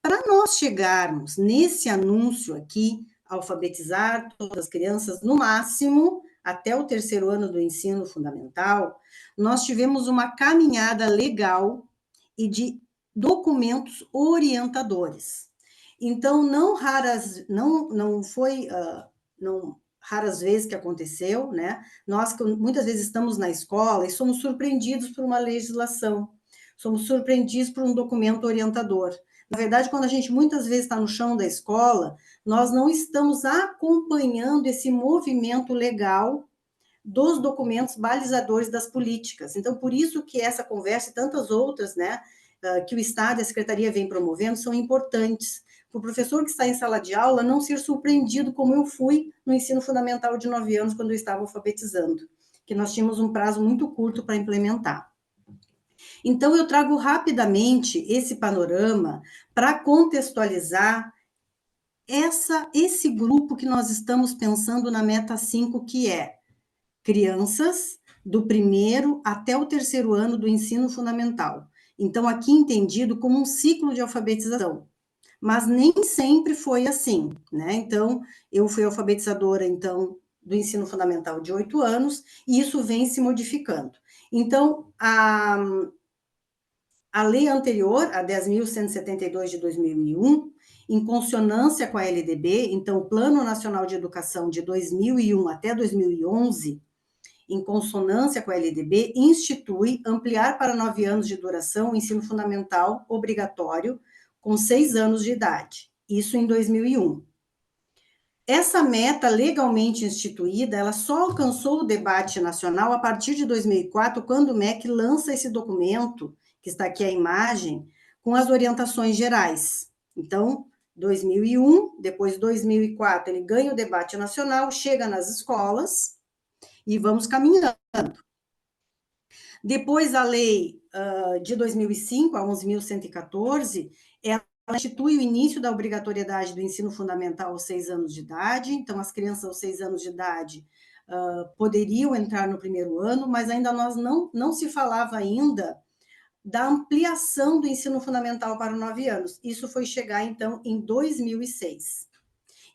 Para nós chegarmos nesse anúncio aqui, alfabetizar todas as crianças, no máximo, até o terceiro ano do ensino fundamental, nós tivemos uma caminhada legal e de documentos orientadores. Então, não raras vezes que aconteceu, né? Nós muitas vezes estamos na escola e somos surpreendidos por uma legislação, somos surpreendidos por um documento orientador. Na verdade, quando a gente muitas vezes está no chão da escola, nós não estamos acompanhando esse movimento legal dos documentos balizadores das políticas. Então, por isso que essa conversa e tantas outras, né, que o Estado e a Secretaria vem promovendo, são importantes. Para o professor que está em sala de aula não ser surpreendido como eu fui no ensino fundamental de 9 anos, quando eu estava alfabetizando, que nós tínhamos um prazo muito curto para implementar. Então, eu trago rapidamente esse panorama para contextualizar esse grupo que nós estamos pensando na meta 5, que é crianças do primeiro até o terceiro ano do ensino fundamental. Então, aqui entendido como um ciclo de alfabetização. Mas nem sempre foi assim, né? Então, eu fui alfabetizadora, então, do ensino fundamental de 8 anos, e isso vem se modificando. Então, a lei anterior, a 10.172 de 2001, em consonância com a LDB, então, o Plano Nacional de Educação de 2001 até 2011, em consonância com a LDB, institui ampliar para 9 anos de duração o ensino fundamental obrigatório com 6 anos de idade. Isso em 2001. Essa meta legalmente instituída, ela só alcançou o debate nacional a partir de 2004, quando o MEC lança esse documento, que está aqui a imagem, com as orientações gerais. Então, 2001, depois 2004, ele ganha o debate nacional, chega nas escolas, e vamos caminhando. Depois, a lei de 2005, a 11.114, ela institui o início da obrigatoriedade do ensino fundamental aos 6 anos de idade. Então, as crianças aos 6 anos de idade poderiam entrar no primeiro ano, mas ainda não se falava ainda da ampliação do ensino fundamental para 9 anos. Isso foi chegar, então, em 2006.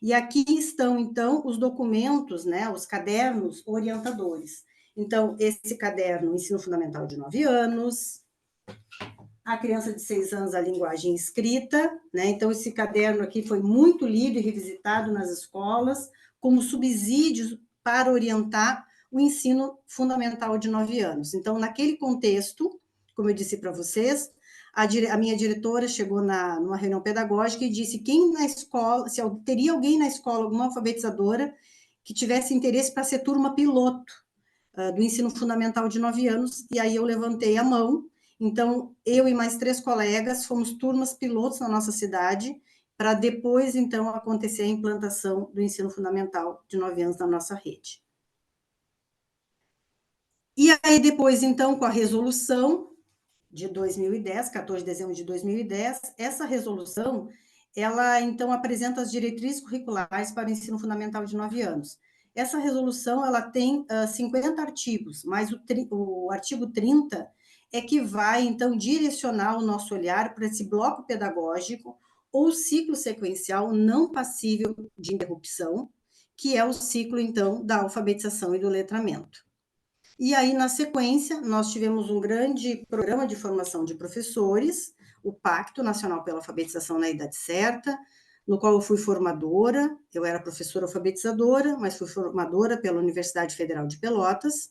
E aqui estão, então, os documentos, né, os cadernos orientadores. Então, esse caderno, Ensino Fundamental de 9 anos, a criança de 6 anos, a linguagem escrita, né? Então, esse caderno aqui foi muito lido e revisitado nas escolas, como subsídios para orientar o ensino fundamental de 9 anos. Então, naquele contexto, como eu disse para vocês, a minha diretora chegou numa reunião pedagógica e disse quem na escola, se teria alguém na escola, alguma alfabetizadora, que tivesse interesse para ser turma piloto do ensino fundamental de 9 anos, e aí eu levantei a mão. Então, eu e mais 3 colegas fomos turmas pilotos na nossa cidade, para depois, então, acontecer a implantação do ensino fundamental de 9 anos na nossa rede. E aí, depois, então, com a resolução de 2010, 14 de dezembro de 2010, essa resolução, ela, então, apresenta as diretrizes curriculares para o ensino fundamental de 9 anos. Essa resolução, ela tem 50 artigos, mas o artigo 30 é que vai, então, direcionar o nosso olhar para esse bloco pedagógico ou ciclo sequencial não passível de interrupção, que é o ciclo, então, da alfabetização e do letramento. E aí, na sequência, nós tivemos um grande programa de formação de professores, o Pacto Nacional pela Alfabetização na Idade Certa, no qual eu fui formadora, eu era professora alfabetizadora, mas fui formadora pela Universidade Federal de Pelotas,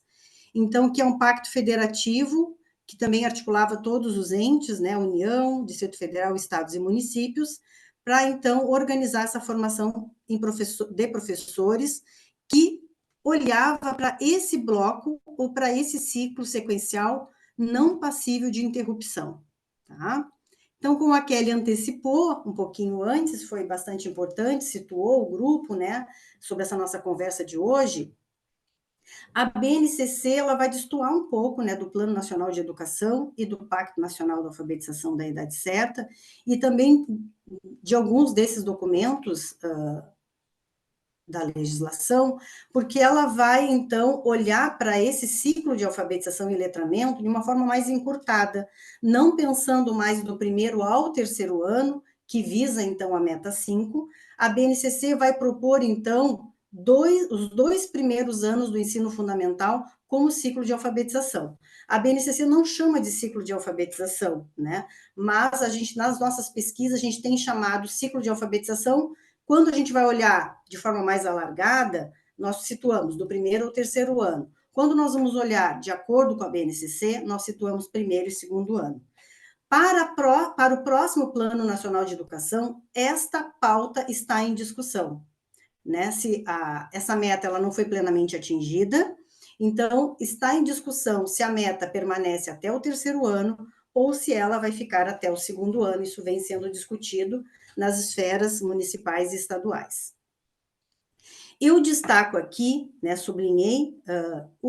então, que é um pacto federativo, que também articulava todos os entes, né, União, Distrito Federal, estados e municípios, para, então, organizar essa formação de professores que olhava para esse bloco ou para esse ciclo sequencial não passível de interrupção, tá? Então, como a Kelly antecipou um pouquinho antes, foi bastante importante, situou o grupo, né, sobre essa nossa conversa de hoje, a BNCC ela vai destoar um pouco, né, do Plano Nacional de Educação e do Pacto Nacional da Alfabetização da Idade Certa, e também de alguns desses documentos da legislação, porque ela vai, então, olhar para esse ciclo de alfabetização e letramento de uma forma mais encurtada, não pensando mais do primeiro ao terceiro ano, que visa, então, a meta 5, a BNCC vai propor, então, os 2 primeiros anos do ensino fundamental como ciclo de alfabetização. A BNCC não chama de ciclo de alfabetização, né? Mas a gente, nas nossas pesquisas, a gente tem chamado ciclo de alfabetização. Quando a gente vai olhar de forma mais alargada, nós situamos do primeiro ao terceiro ano. Quando nós vamos olhar de acordo com a BNCC, nós situamos primeiro e segundo ano. Para o próximo Plano Nacional de Educação, esta pauta está em discussão, né? Se essa meta ela não foi plenamente atingida, então está em discussão se a meta permanece até o terceiro ano ou se ela vai ficar até o segundo ano. Isso vem sendo discutido nas esferas municipais e estaduais. Eu destaco aqui, né, sublinhei,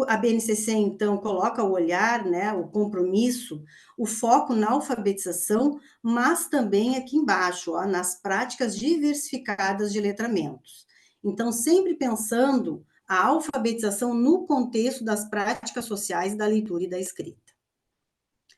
a BNCC, então, coloca o olhar, né, o compromisso, o foco na alfabetização, mas também aqui embaixo, ó, nas práticas diversificadas de letramentos. Então, sempre pensando a alfabetização no contexto das práticas sociais da leitura e da escrita.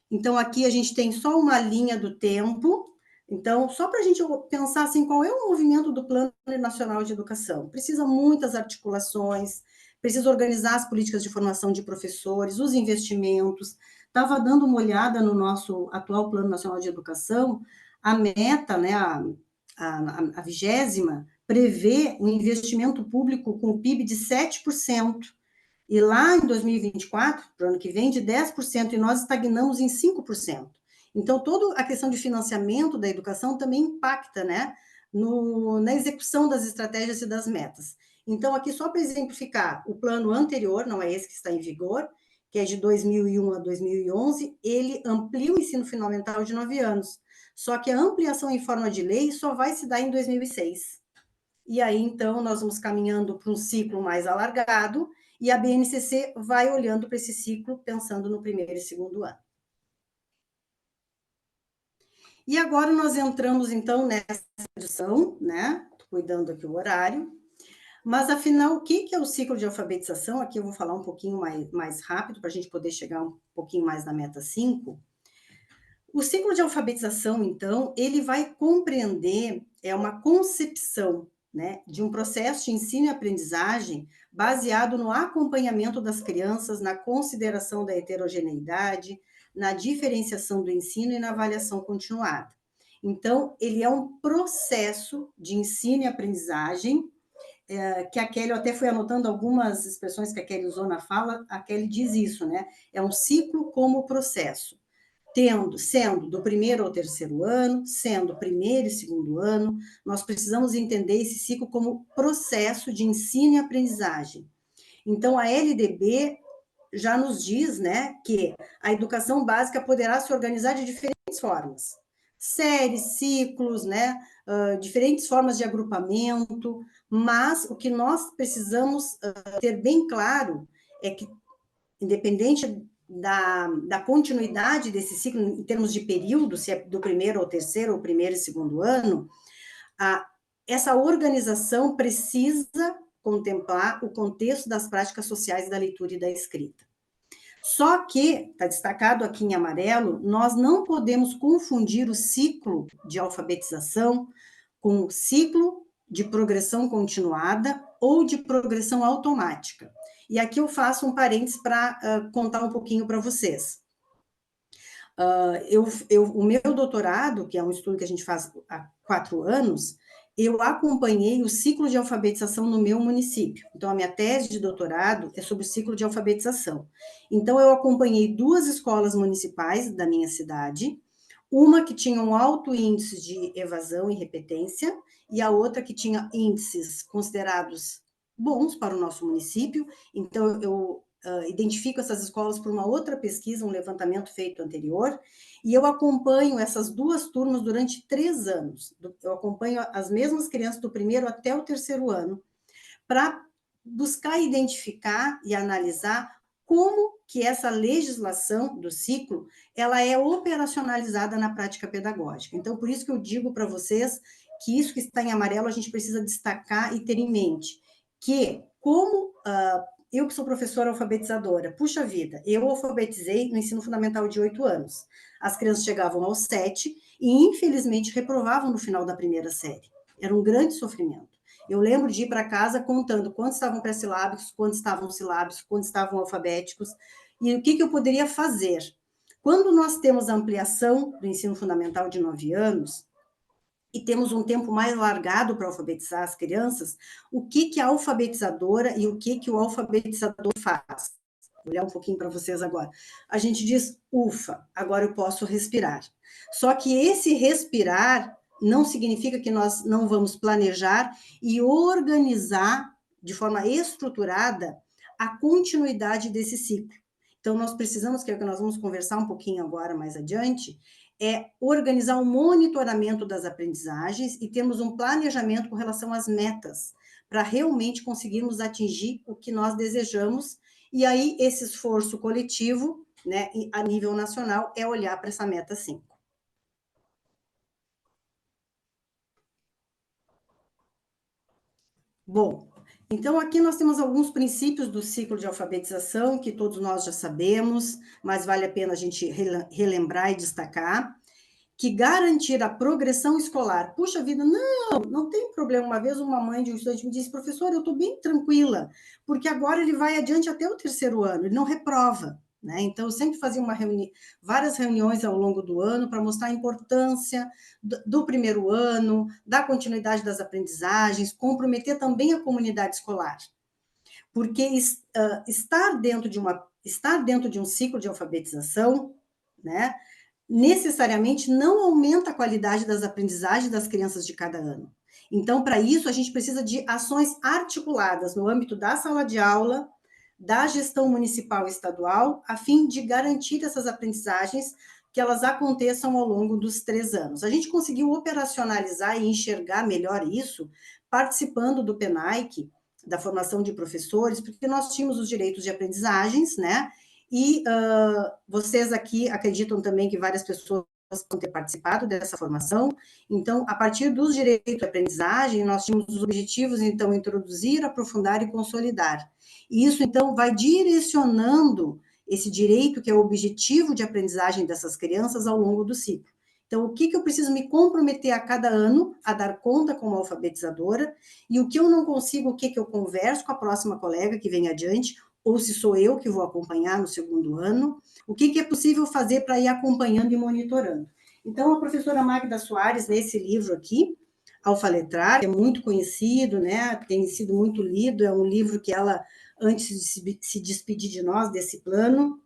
Então, aqui a gente tem só uma linha do tempo. Então, só para a gente pensar assim, qual é o movimento do Plano Nacional de Educação? Precisa muitas articulações, precisa organizar as políticas de formação de professores, os investimentos. Estava dando uma olhada no nosso atual Plano Nacional de Educação, a meta, né, a 20ª, prevê um investimento público com o PIB de 7%. E lá em 2024, para o ano que vem, de 10%, e nós estagnamos em 5%. Então, toda a questão de financiamento da educação também impacta, né, na execução das estratégias e das metas. Então, aqui só para exemplificar, o plano anterior, não é esse que está em vigor, que é de 2001 a 2011, ele amplia o ensino fundamental de 9 anos. Só que a ampliação em forma de lei só vai se dar em 2006. E aí, então, nós vamos caminhando para um ciclo mais alargado, e a BNCC vai olhando para esse ciclo, pensando no primeiro e segundo ano. E agora nós entramos, então, nessa edição, né? Estou cuidando aqui o horário. Mas, afinal, o que é o ciclo de alfabetização? Aqui eu vou falar um pouquinho mais rápido, para a gente poder chegar um pouquinho mais na meta 5. O ciclo de alfabetização, então, ele vai compreender uma concepção, né, de um processo de ensino e aprendizagem baseado no acompanhamento das crianças, na consideração da heterogeneidade, na diferenciação do ensino e na avaliação continuada. Então, ele é um processo de ensino e aprendizagem, que a Kelly, eu até fui anotando algumas expressões que a Kelly usou na fala, a Kelly diz isso, né? É um ciclo como processo. Sendo do primeiro ao terceiro ano, sendo primeiro e segundo ano, nós precisamos entender esse ciclo como processo de ensino e aprendizagem. Então, a LDB já nos diz, né, que a educação básica poderá se organizar de diferentes formas. Séries, ciclos, né, diferentes formas de agrupamento, mas o que nós precisamos ter bem claro é que, independente da continuidade desse ciclo, em termos de período, se é do primeiro ao terceiro, ou primeiro e segundo ano, essa organização precisa contemplar o contexto das práticas sociais da leitura e da escrita. Só que, está destacado aqui em amarelo, nós não podemos confundir o ciclo de alfabetização com o ciclo de progressão continuada ou de progressão automática. E aqui eu faço um parênteses para contar um pouquinho para vocês. O meu doutorado, que é um estudo que a gente faz há 4 anos, eu acompanhei o ciclo de alfabetização no meu município. Então, a minha tese de doutorado é sobre o ciclo de alfabetização. Então, eu acompanhei 2 escolas municipais da minha cidade, uma que tinha um alto índice de evasão e repetência, e a outra que tinha índices considerados bons para o nosso município. Então, eu identifico essas escolas por uma outra pesquisa, um levantamento feito anterior, e eu acompanho essas 2 turmas durante 3 anos. Eu acompanho as mesmas crianças do primeiro até o terceiro ano, para buscar identificar e analisar como que essa legislação do ciclo, ela é operacionalizada na prática pedagógica. Então, por isso que eu digo para vocês que isso que está em amarelo a gente precisa destacar e ter em mente, que como eu que sou professora alfabetizadora, puxa vida, eu alfabetizei no ensino fundamental de 8 anos. As crianças chegavam aos 7 e, infelizmente, reprovavam no final da primeira série. Era um grande sofrimento. Eu lembro de ir para casa contando quantos estavam pré-silábicos, quantos estavam silábicos, quantos estavam alfabéticos, e o que eu poderia fazer. Quando nós temos a ampliação do ensino fundamental de 9 anos, e temos um tempo mais largado para alfabetizar as crianças, o que a alfabetizadora e o que o alfabetizador faz? Vou olhar um pouquinho para vocês agora. A gente diz, ufa, agora eu posso respirar. Só que esse respirar não significa que nós não vamos planejar e organizar de forma estruturada a continuidade desse ciclo. Então, nós precisamos, que é o que nós vamos conversar um pouquinho agora mais adiante, é organizar o monitoramento das aprendizagens e termos um planejamento com relação às metas, para realmente conseguirmos atingir o que nós desejamos, e aí esse esforço coletivo, né, a nível nacional, é olhar para essa meta 5. Bom, então aqui nós temos alguns princípios do ciclo de alfabetização, que todos nós já sabemos, mas vale a pena a gente relembrar e destacar, que garantir a progressão escolar. Puxa vida, não tem problema. Uma vez uma mãe de um estudante me disse, professora, eu estou bem tranquila, porque agora ele vai adiante até o terceiro ano, ele não reprova. Né? Então, eu sempre fazia várias reuniões ao longo do ano para mostrar a importância do primeiro ano, da continuidade das aprendizagens, comprometer também a comunidade escolar. Porque estar dentro de um ciclo de alfabetização, né, necessariamente não aumenta a qualidade das aprendizagens das crianças de cada ano. Então, para isso, a gente precisa de ações articuladas no âmbito da sala de aula, da gestão municipal e estadual, a fim de garantir essas aprendizagens que elas aconteçam ao longo dos 3 anos. A gente conseguiu operacionalizar e enxergar melhor isso participando do PENAIC, da formação de professores, porque nós tínhamos os direitos de aprendizagens, né? E vocês aqui acreditam também que várias pessoas vão ter participado dessa formação. Então, a partir dos direitos de aprendizagem, nós tínhamos os objetivos, então, introduzir, aprofundar e consolidar. E isso, então, vai direcionando esse direito, que é o objetivo de aprendizagem dessas crianças ao longo do ciclo. Então, o que eu preciso me comprometer a cada ano a dar conta como alfabetizadora, e o que eu não consigo, o que eu converso com a próxima colega que vem adiante, ou se sou eu que vou acompanhar no segundo ano, o que é possível fazer para ir acompanhando e monitorando. Então, a professora Magda Soares, nesse livro aqui, Alfaletrar, que é muito conhecido, né, tem sido muito lido, é um livro que ela, antes de se despedir de nós, desse plano,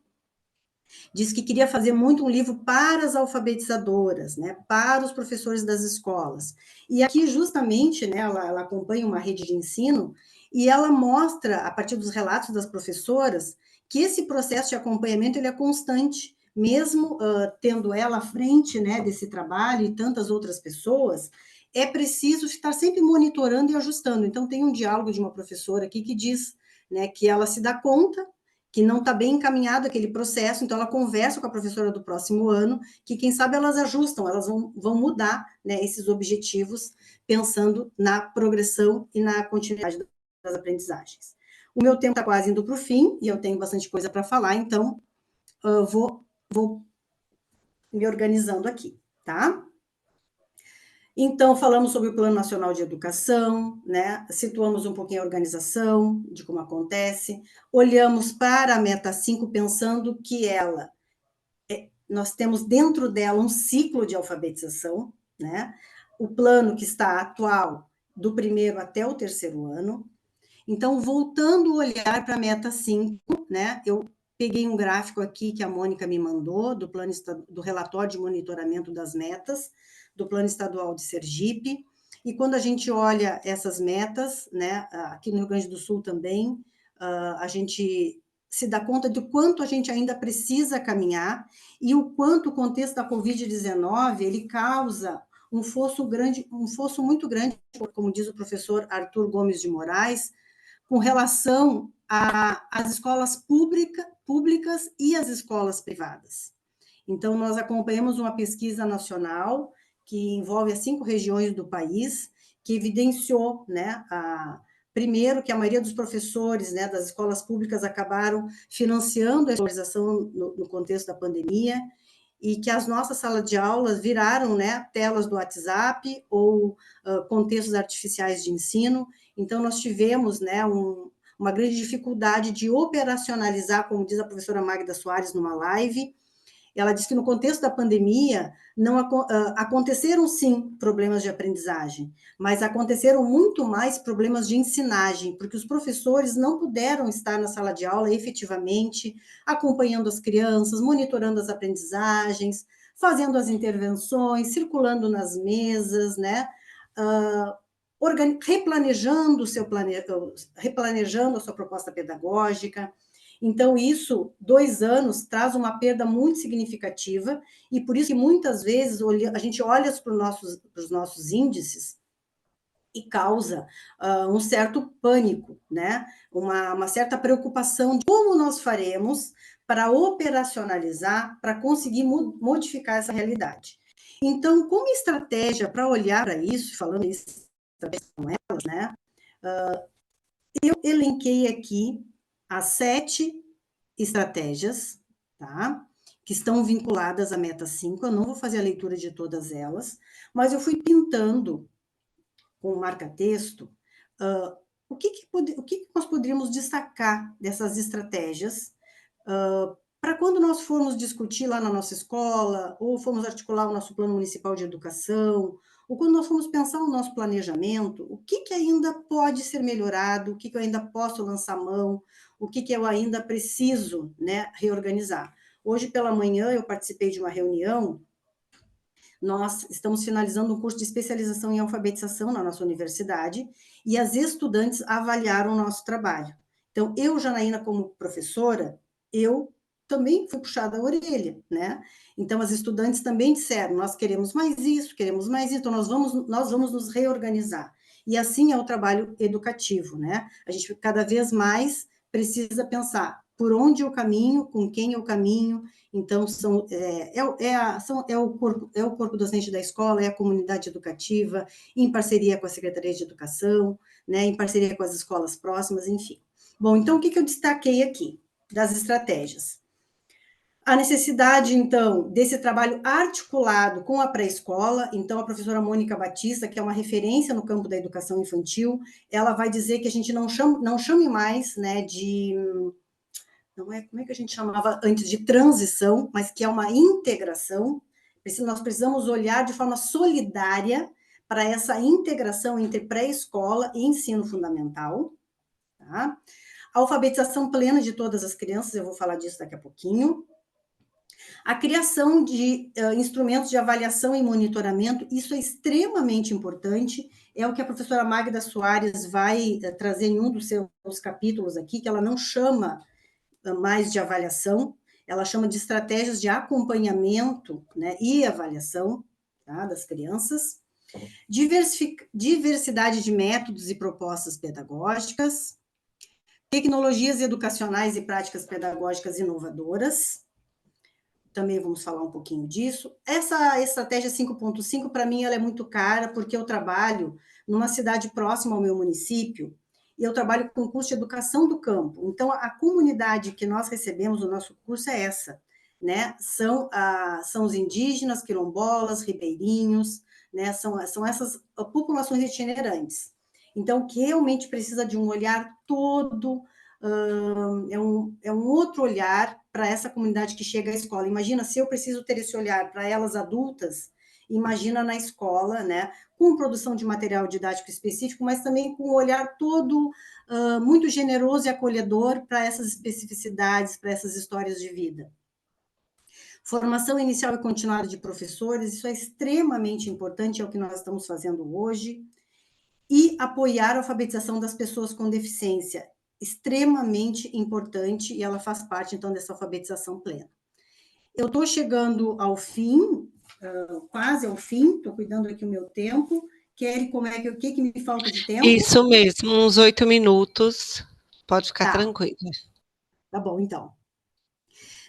disse que queria fazer muito um livro para as alfabetizadoras, né, para os professores das escolas. E aqui, justamente, né, ela acompanha uma rede de ensino e ela mostra, a partir dos relatos das professoras, que esse processo de acompanhamento ele é constante, mesmo tendo ela à frente, né, desse trabalho e tantas outras pessoas, é preciso estar sempre monitorando e ajustando. Então, tem um diálogo de uma professora aqui que diz, né, que ela se dá conta que não está bem encaminhado aquele processo, então ela conversa com a professora do próximo ano, que quem sabe elas ajustam, elas vão mudar, né, esses objetivos, pensando na progressão e na continuidade das aprendizagens. O meu tempo está quase indo para o fim, e eu tenho bastante coisa para falar, então vou me organizando aqui, tá? Então, falamos sobre o Plano Nacional de Educação, né? Situamos um pouquinho a organização, de como acontece, olhamos para a meta 5, pensando que nós temos dentro dela um ciclo de alfabetização, né? O plano que está atual, do primeiro até o terceiro ano. Então, voltando o olhar para a meta 5, né? Eu peguei um gráfico aqui que a Mônica me mandou, do relatório de monitoramento das metas, do Plano Estadual de Sergipe, e quando a gente olha essas metas, né, aqui no Rio Grande do Sul também, a gente se dá conta do quanto a gente ainda precisa caminhar e o quanto o contexto da Covid-19 ele causa um fosso muito grande, como diz o professor Arthur Gomes de Moraes, com relação às escolas públicas e as escolas privadas. Então, nós acompanhamos uma pesquisa nacional que envolve as 5 regiões do país, que evidenciou, né, primeiro, que a maioria dos professores, né, das escolas públicas acabaram financiando a escolarização no contexto da pandemia, e que as nossas salas de aulas viraram, né, telas do WhatsApp ou contextos artificiais de ensino. Então, nós tivemos, né, uma grande dificuldade de operacionalizar, como diz a professora Magda Soares numa live. Ela disse que no contexto da pandemia não aconteceram sim problemas de aprendizagem, mas aconteceram muito mais problemas de ensinagem, porque os professores não puderam estar na sala de aula efetivamente, acompanhando as crianças, monitorando as aprendizagens, fazendo as intervenções, circulando nas mesas, né? Replanejando a sua proposta pedagógica. Então, isso, 2 anos, traz uma perda muito significativa, e por isso que muitas vezes a gente olha para os nossos índices e causa um certo pânico, né? Uma certa preocupação de como nós faremos para operacionalizar, para conseguir modificar essa realidade. Então, como estratégia para olhar para isso, falando isso com elas, né? Eu elenquei aqui as 7 estratégias, tá? Que estão vinculadas à meta 5. Eu não vou fazer a leitura de todas elas, mas eu fui pintando com o marca-texto o que nós poderíamos destacar dessas estratégias para quando nós formos discutir lá na nossa escola, ou formos articular o nosso plano municipal de educação, ou quando nós formos pensar o nosso planejamento, o que ainda pode ser melhorado, o que eu ainda posso lançar mão, o que eu ainda preciso, né, reorganizar. Hoje pela manhã eu participei de uma reunião, nós estamos finalizando um curso de especialização em alfabetização na nossa universidade, e as estudantes avaliaram o nosso trabalho. Então, eu, Janaína, como professora, eu também fui puxada a orelha, né? Então, as estudantes também disseram, nós queremos mais isso, então nós vamos nos reorganizar. E assim é o trabalho educativo, né? A gente cada vez mais precisa pensar por onde eu caminho, com quem eu caminho. Então, é o corpo docente da escola, é a comunidade educativa, em parceria com a Secretaria de Educação, né, em parceria com as escolas próximas, enfim. Bom, então, o que eu destaquei aqui das estratégias? A necessidade, então, desse trabalho articulado com a pré-escola. Então, a professora Mônica Batista, que é uma referência no campo da educação infantil, ela vai dizer que a gente não chame mais, né, não é, como é que a gente chamava antes, de transição, mas que é uma integração. Nós precisamos olhar de forma solidária para essa integração entre pré-escola e ensino fundamental, tá? A alfabetização plena de todas as crianças, eu vou falar disso daqui a pouquinho. A criação de instrumentos de avaliação e monitoramento, isso é extremamente importante, é o que a professora Magda Soares vai trazer em um dos seus capítulos aqui, que ela não chama mais de avaliação, ela chama de estratégias de acompanhamento, né, e avaliação, tá, das crianças. Diversidade de métodos e propostas pedagógicas, tecnologias educacionais e práticas pedagógicas inovadoras, também vamos falar um pouquinho disso. Essa estratégia 5.5, para mim, ela é muito cara, porque eu trabalho numa cidade próxima ao meu município, e eu trabalho com o curso de educação do campo. Então, a comunidade que nós recebemos no nosso curso é essa, né? São os indígenas, quilombolas, ribeirinhos, né? São essas populações itinerantes. Então, que realmente precisa de um olhar todo, é um outro olhar para essa comunidade que chega à escola. Imagina se eu preciso ter esse olhar para elas adultas, imagina na escola, né, com produção de material didático específico, mas também com um olhar todo muito generoso e acolhedor para essas especificidades, para essas histórias de vida. Formação inicial e continuada de professores, isso é extremamente importante, é o que nós estamos fazendo hoje. E apoiar a alfabetização das pessoas com deficiência. extremamente importante e ela faz parte, então, dessa alfabetização plena. Eu estou chegando ao fim, quase ao fim, estou cuidando aqui o meu tempo. Kelly, o que me falta de tempo? Isso mesmo, uns 8 minutos. Pode ficar tranquila. Tá bom, então.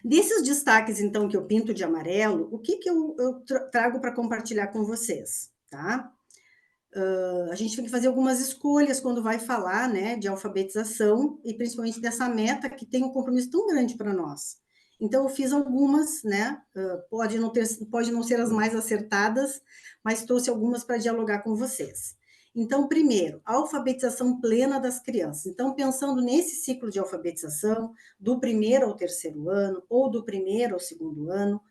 Desses destaques, então, que eu pinto de amarelo, o que eu trago para compartilhar com vocês, tá? A gente tem que fazer algumas escolhas quando vai falar, né, de alfabetização, e principalmente dessa meta que tem um compromisso tão grande para nós. Então, eu fiz algumas, né, pode não ser as mais acertadas, mas trouxe algumas para dialogar com vocês. Então, primeiro, a alfabetização plena das crianças. Então, pensando nesse ciclo de alfabetização, do primeiro ao terceiro ano, ou do primeiro ao segundo ano,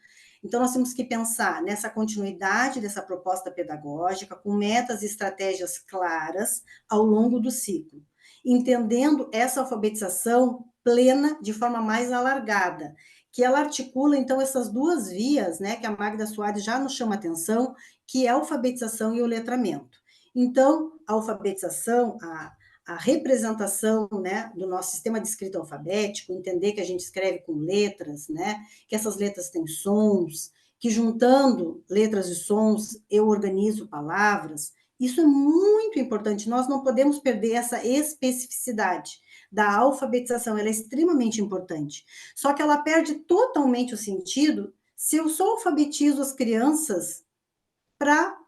então, nós temos que pensar nessa continuidade dessa proposta pedagógica, com metas e estratégias claras ao longo do ciclo, entendendo essa alfabetização plena de forma mais alargada, que ela articula, então, essas duas vias, né, que a Magda Soares já nos chama atenção, que é a alfabetização e o letramento. Então, a alfabetização, a representação, né, do nosso sistema de escrita alfabético, entender que a gente escreve com letras, né, que essas letras têm sons, que juntando letras e sons eu organizo palavras, isso é muito importante, nós não podemos perder essa especificidade da alfabetização, ela é extremamente importante, só que ela perde totalmente o sentido se eu só alfabetizo as crianças para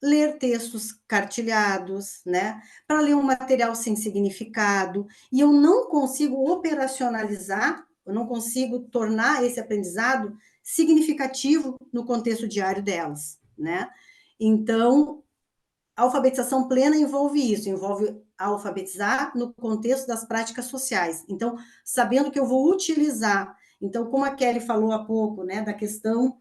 ler textos cartilhados, né? Para ler um material sem significado, e eu não consigo operacionalizar, eu não consigo tornar esse aprendizado significativo no contexto diário delas, né? Então, a alfabetização plena envolve isso, envolve alfabetizar no contexto das práticas sociais. Então, sabendo que eu vou utilizar. Então, como a Kelly falou há pouco, né, da questão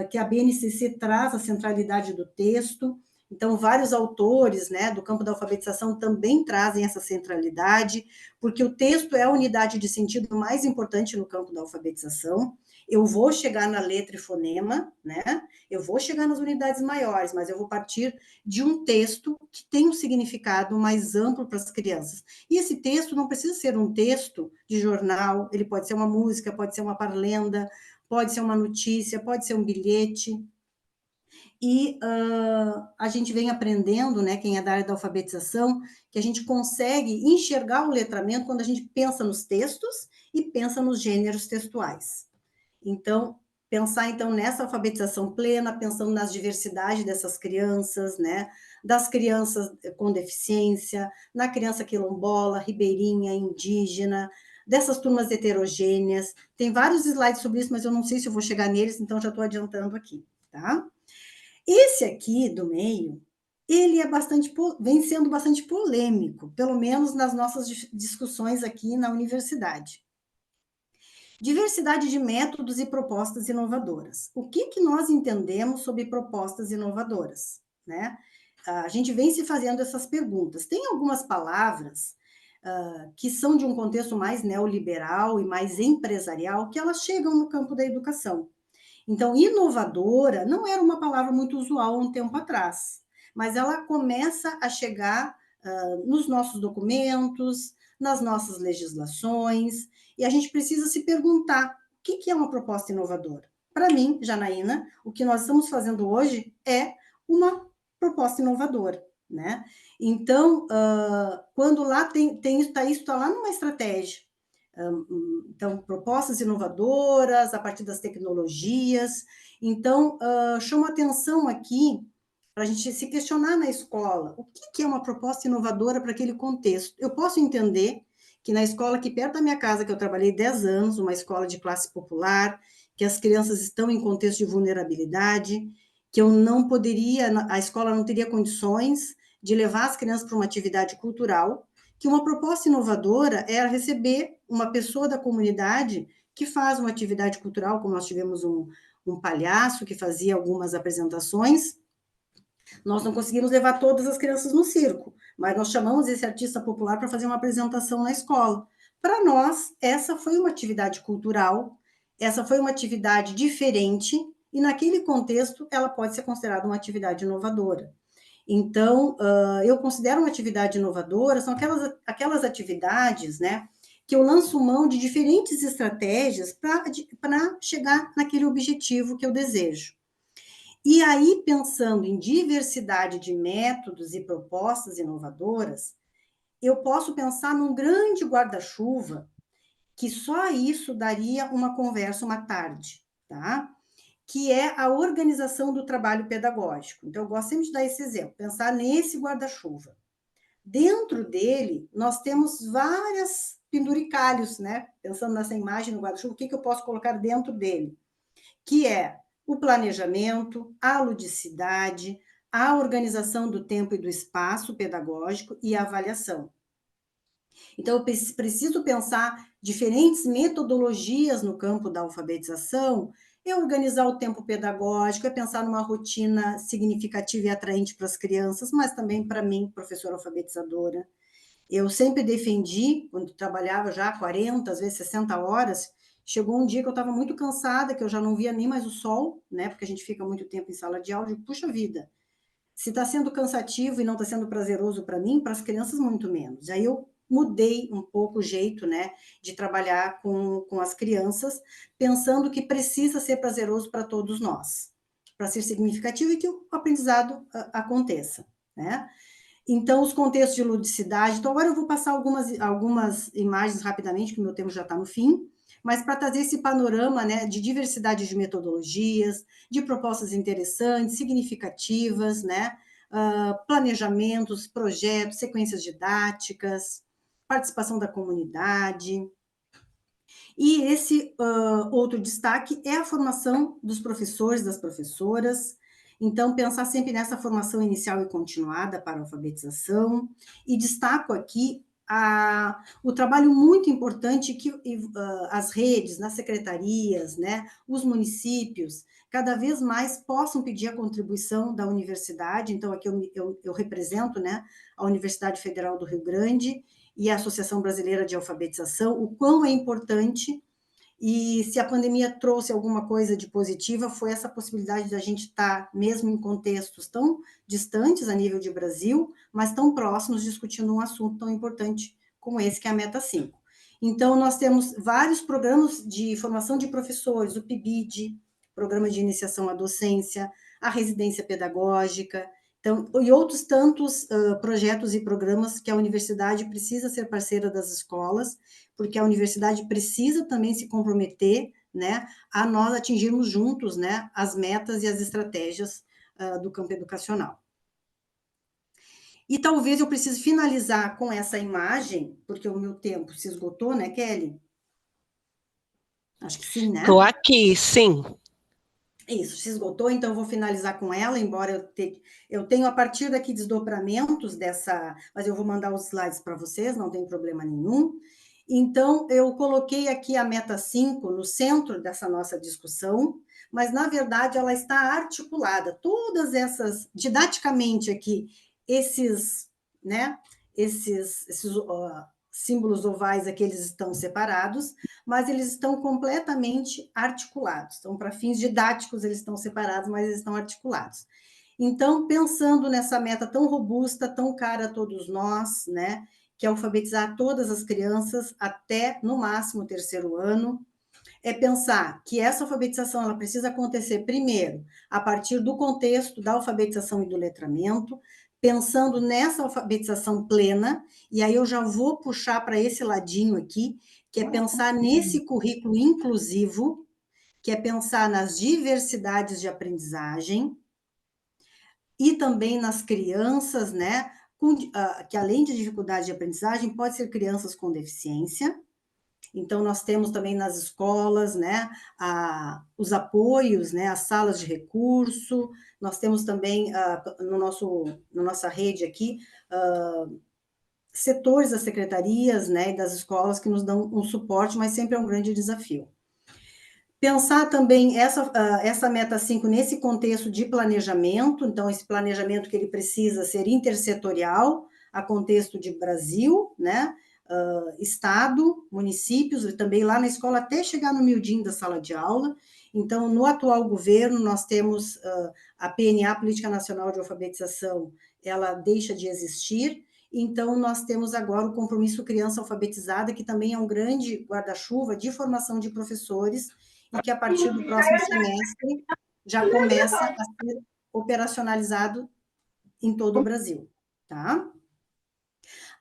que a BNCC traz a centralidade do texto. Então, vários autores, né, do campo da alfabetização também trazem essa centralidade, porque o texto é a unidade de sentido mais importante no campo da alfabetização. Eu vou chegar na letra e fonema, né? Eu vou chegar nas unidades maiores, mas eu vou partir de um texto que tem um significado mais amplo para as crianças. E esse texto não precisa ser um texto de jornal, ele pode ser uma música, pode ser uma parlenda, pode ser uma notícia, pode ser um bilhete. E a gente vem aprendendo, né, quem é da área da alfabetização, que a gente consegue enxergar o letramento quando a gente pensa nos textos e pensa nos gêneros textuais. Então, pensar então nessa alfabetização plena, pensando nas diversidades dessas crianças, né, das crianças com deficiência, na criança quilombola, ribeirinha, indígena, dessas turmas heterogêneas. Tem vários slides sobre isso, mas eu não sei se eu vou chegar neles, então já estou adiantando aqui, tá? Esse aqui do meio, ele é vem sendo bastante polêmico, pelo menos nas nossas discussões aqui na universidade. Diversidade de métodos e propostas inovadoras. O que nós entendemos sobre propostas inovadoras, né? A gente vem se fazendo essas perguntas. Tem algumas palavras que são de um contexto mais neoliberal e mais empresarial, que elas chegam no campo da educação. Então, inovadora não era uma palavra muito usual um tempo atrás, mas ela começa a chegar nos nossos documentos, nas nossas legislações, e a gente precisa se perguntar o que é uma proposta inovadora. Para mim, Janaína, o que nós estamos fazendo hoje é uma proposta inovadora, né? Então, quando lá está lá numa estratégia, então, propostas inovadoras a partir das tecnologias. Então, chama atenção aqui para a gente se questionar na escola, o que é uma proposta inovadora para aquele contexto? Eu posso entender que na escola aqui perto da minha casa, que eu trabalhei 10 anos, uma escola de classe popular, que as crianças estão em contexto de vulnerabilidade, que eu não poderia, a escola não teria condições de levar as crianças para uma atividade cultural, que uma proposta inovadora era receber uma pessoa da comunidade que faz uma atividade cultural, como nós tivemos um palhaço que fazia algumas apresentações. Nós não conseguimos levar todas as crianças no circo, mas nós chamamos esse artista popular para fazer uma apresentação na escola. Para nós, essa foi uma atividade cultural, essa foi uma atividade diferente, e naquele contexto ela pode ser considerada uma atividade inovadora. Então, eu considero uma atividade inovadora, são aquelas atividades, né, que eu lanço mão de diferentes estratégias para chegar naquele objetivo que eu desejo. E aí, pensando em diversidade de métodos e propostas inovadoras, eu posso pensar num grande guarda-chuva, que só isso daria uma conversa uma tarde, tá? Que é a organização do trabalho pedagógico. Então, eu gosto sempre de dar esse exemplo, pensar nesse guarda-chuva. Dentro dele, nós temos várias penduricalhos, né? Pensando nessa imagem do guarda-chuva, o que eu posso colocar dentro dele? Que é o planejamento, a ludicidade, a organização do tempo e do espaço pedagógico e a avaliação. Então, eu preciso pensar diferentes metodologias no campo da alfabetização, é organizar o tempo pedagógico, é pensar numa rotina significativa e atraente para as crianças, mas também para mim, professora alfabetizadora. Eu sempre defendi, quando trabalhava já 40, às vezes 60 horas, chegou um dia que eu estava muito cansada, que eu já não via nem mais o sol, né? Porque a gente fica muito tempo em sala de aula, eu digo, puxa vida, se está sendo cansativo e não está sendo prazeroso para mim, para as crianças, muito menos. Aí eu mudei um pouco o jeito, né, de trabalhar com as crianças, pensando que precisa ser prazeroso para todos nós, para ser significativo e que o aprendizado aconteça, né? Então, os contextos de ludicidade. Então, agora eu vou passar algumas imagens rapidamente, que o meu tempo já está no fim, mas para trazer esse panorama, né, de diversidade de metodologias, de propostas interessantes, significativas, né, planejamentos, projetos, sequências didáticas, participação da comunidade. E esse outro destaque é a formação dos professores, das professoras. Então, pensar sempre nessa formação inicial e continuada para a alfabetização. E destaco aqui o trabalho muito importante que as redes, nas secretarias, né, os municípios, cada vez mais possam pedir a contribuição da universidade. Então, aqui eu represento, né, a Universidade Federal do Rio Grande e a Associação Brasileira de Alfabetização, o quão é importante. E se a pandemia trouxe alguma coisa de positiva, foi essa possibilidade da gente estar, mesmo em contextos tão distantes a nível de Brasil, mas tão próximos, discutindo um assunto tão importante como esse, que é a Meta 5. Então, nós temos vários programas de formação de professores, o PIBID, Programa de Iniciação à Docência, a Residência Pedagógica, então, e outros tantos projetos e programas que a universidade precisa ser parceira das escolas, porque a universidade precisa também se comprometer, né, a nós atingirmos juntos, né, as metas e as estratégias do campo educacional. E talvez eu precise finalizar com essa imagem, porque o meu tempo se esgotou, né, Kelly? Acho que sim, né? Estou aqui, sim. Isso, se esgotou, então eu vou finalizar com ela, embora eu tenho a partir daqui desdobramentos dessa, mas eu vou mandar os slides para vocês, não tem problema nenhum. Então, eu coloquei aqui a Meta 5 no centro dessa nossa discussão, mas, na verdade, ela está articulada. Todas essas, didaticamente aqui, esses, né, esses símbolos ovais aqui, eles estão separados, mas eles estão completamente articulados. Então, para fins didáticos, eles estão separados, mas eles estão articulados. Então, pensando nessa meta tão robusta, tão cara a todos nós, né, que é alfabetizar todas as crianças até, no máximo, o 3º ano, é pensar que essa alfabetização ela precisa acontecer, primeiro, a partir do contexto da alfabetização e do letramento, pensando nessa alfabetização plena, e aí eu já vou puxar para esse ladinho aqui, que é pensar nesse currículo inclusivo, que é pensar nas diversidades de aprendizagem, e também nas crianças, né, que além de dificuldade de aprendizagem, pode ser crianças com deficiência. Então, nós temos também nas escolas, né, os apoios, né, as salas de recurso, nós temos também, na nossa rede aqui, setores das secretarias, né, e das escolas que nos dão um suporte, mas sempre é um grande desafio. Pensar também essa Meta 5 nesse contexto de planejamento, então esse planejamento que ele precisa ser intersetorial, a contexto de Brasil, né, Estado, municípios, e também lá na escola, até chegar no miudinho da sala de aula. Então, no atual governo, nós temos a PNA, Política Nacional de Alfabetização, ela deixa de existir. Então, nós temos agora o compromisso Criança Alfabetizada, que também é um grande guarda-chuva de formação de professores, e que a partir do próximo semestre já começa a ser operacionalizado em todo o Brasil, tá?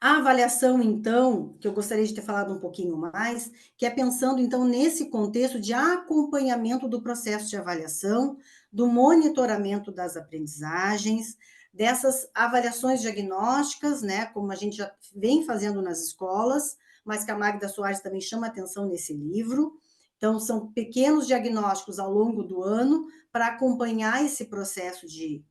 A avaliação, então, que eu gostaria de ter falado um pouquinho mais, que é pensando, então, nesse contexto de acompanhamento do processo de avaliação, do monitoramento das aprendizagens, dessas avaliações diagnósticas, né, como a gente já vem fazendo nas escolas, mas que a Magda Soares também chama atenção nesse livro. Então, são pequenos diagnósticos ao longo do ano para acompanhar esse processo de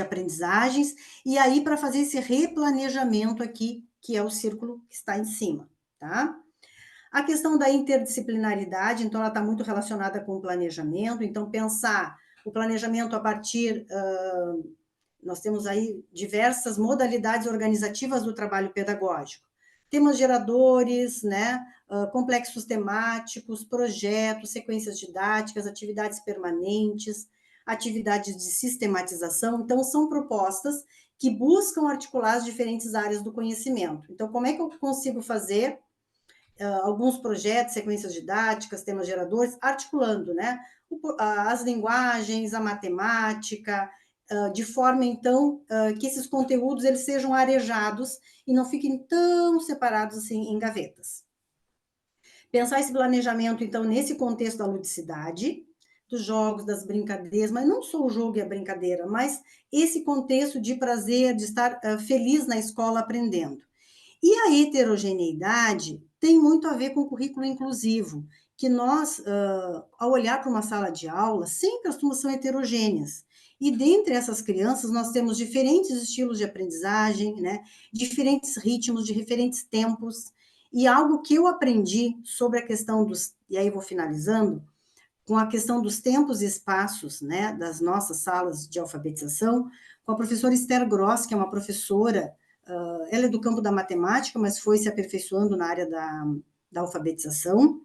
aprendizagens, e aí para fazer esse replanejamento aqui, que é o círculo que está em cima, tá? A questão da interdisciplinaridade, então, ela está muito relacionada com o planejamento, então, pensar o planejamento a partir... nós temos aí diversas modalidades organizativas do trabalho pedagógico. Temas geradores, né, complexos temáticos, projetos, sequências didáticas, atividades permanentes, atividades de sistematização. Então, são propostas que buscam articular as diferentes áreas do conhecimento. Então, como é que eu consigo fazer alguns projetos, sequências didáticas, temas geradores, articulando, né, as linguagens, a matemática, de forma, então, que esses conteúdos eles sejam arejados e não fiquem tão separados assim em gavetas. Pensar esse planejamento, então, nesse contexto da ludicidade, dos jogos, das brincadeiras, mas não só o jogo e a brincadeira, mas esse contexto de prazer, de estar feliz na escola aprendendo. E a heterogeneidade tem muito a ver com o currículo inclusivo, que nós, ao olhar para uma sala de aula, sempre as turmas são heterogêneas. E dentre essas crianças, nós temos diferentes estilos de aprendizagem, né? Diferentes ritmos, de diferentes tempos. E algo que eu aprendi sobre a questão dos... E aí vou finalizando, com a questão dos tempos e espaços, né, das nossas salas de alfabetização, com a professora Esther Gross, que é uma professora... ela é do campo da matemática, mas foi se aperfeiçoando na área da alfabetização,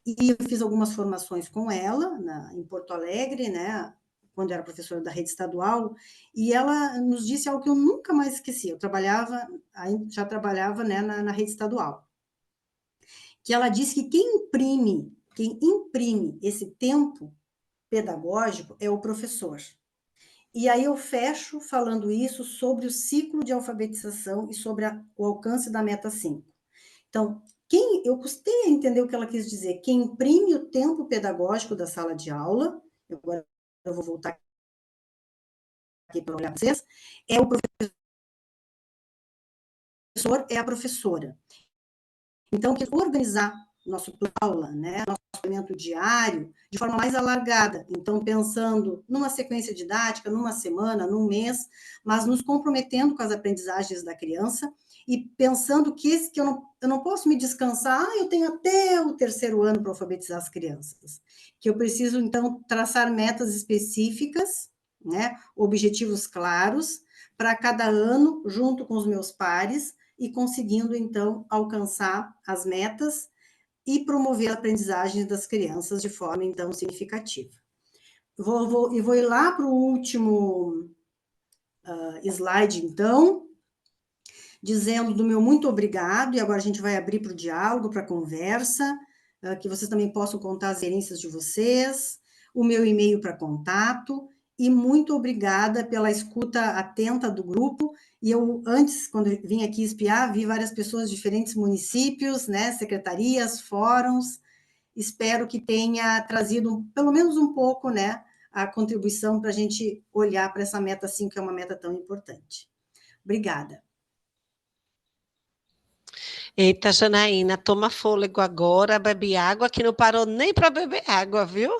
e eu fiz algumas formações com ela, em Porto Alegre, né, quando era professora da rede estadual, e ela nos disse algo que eu nunca mais esqueci. Eu já trabalhava, né, na rede estadual, que ela disse que quem imprime esse tempo pedagógico é o professor. E aí eu fecho falando isso sobre o ciclo de alfabetização e sobre o alcance da meta 5. Então, eu custei a entender o que ela quis dizer. Quem imprime o tempo pedagógico da sala de aula, agora eu vou voltar aqui para olhar para vocês, é o professor, é a professora. Então, que organizar nosso plano de aula, né, nosso planejamento diário, de forma mais alargada. Então, pensando numa sequência didática, numa semana, num mês, mas nos comprometendo com as aprendizagens da criança e pensando que eu não posso me descansar, eu tenho até o 3º ano para alfabetizar as crianças. Que eu preciso, então, traçar metas específicas, né, objetivos claros, para cada ano, junto com os meus pares, e conseguindo, então, alcançar as metas e promover a aprendizagem das crianças de forma, então, significativa. Vou ir lá para o último slide, então, dizendo do meu muito obrigado, e agora a gente vai abrir para o diálogo, para a conversa, que vocês também possam contar as experiências de vocês, o meu e-mail para contato, e muito obrigada pela escuta atenta do grupo. E eu, antes, quando eu vim aqui espiar, vi várias pessoas de diferentes municípios, né, secretarias, fóruns. Espero que tenha trazido, pelo menos um pouco, né, a contribuição para a gente olhar para essa meta 5, que é uma meta tão importante. Obrigada. Eita, Janaína, toma fôlego agora, bebe água, que não parou nem para beber água, viu?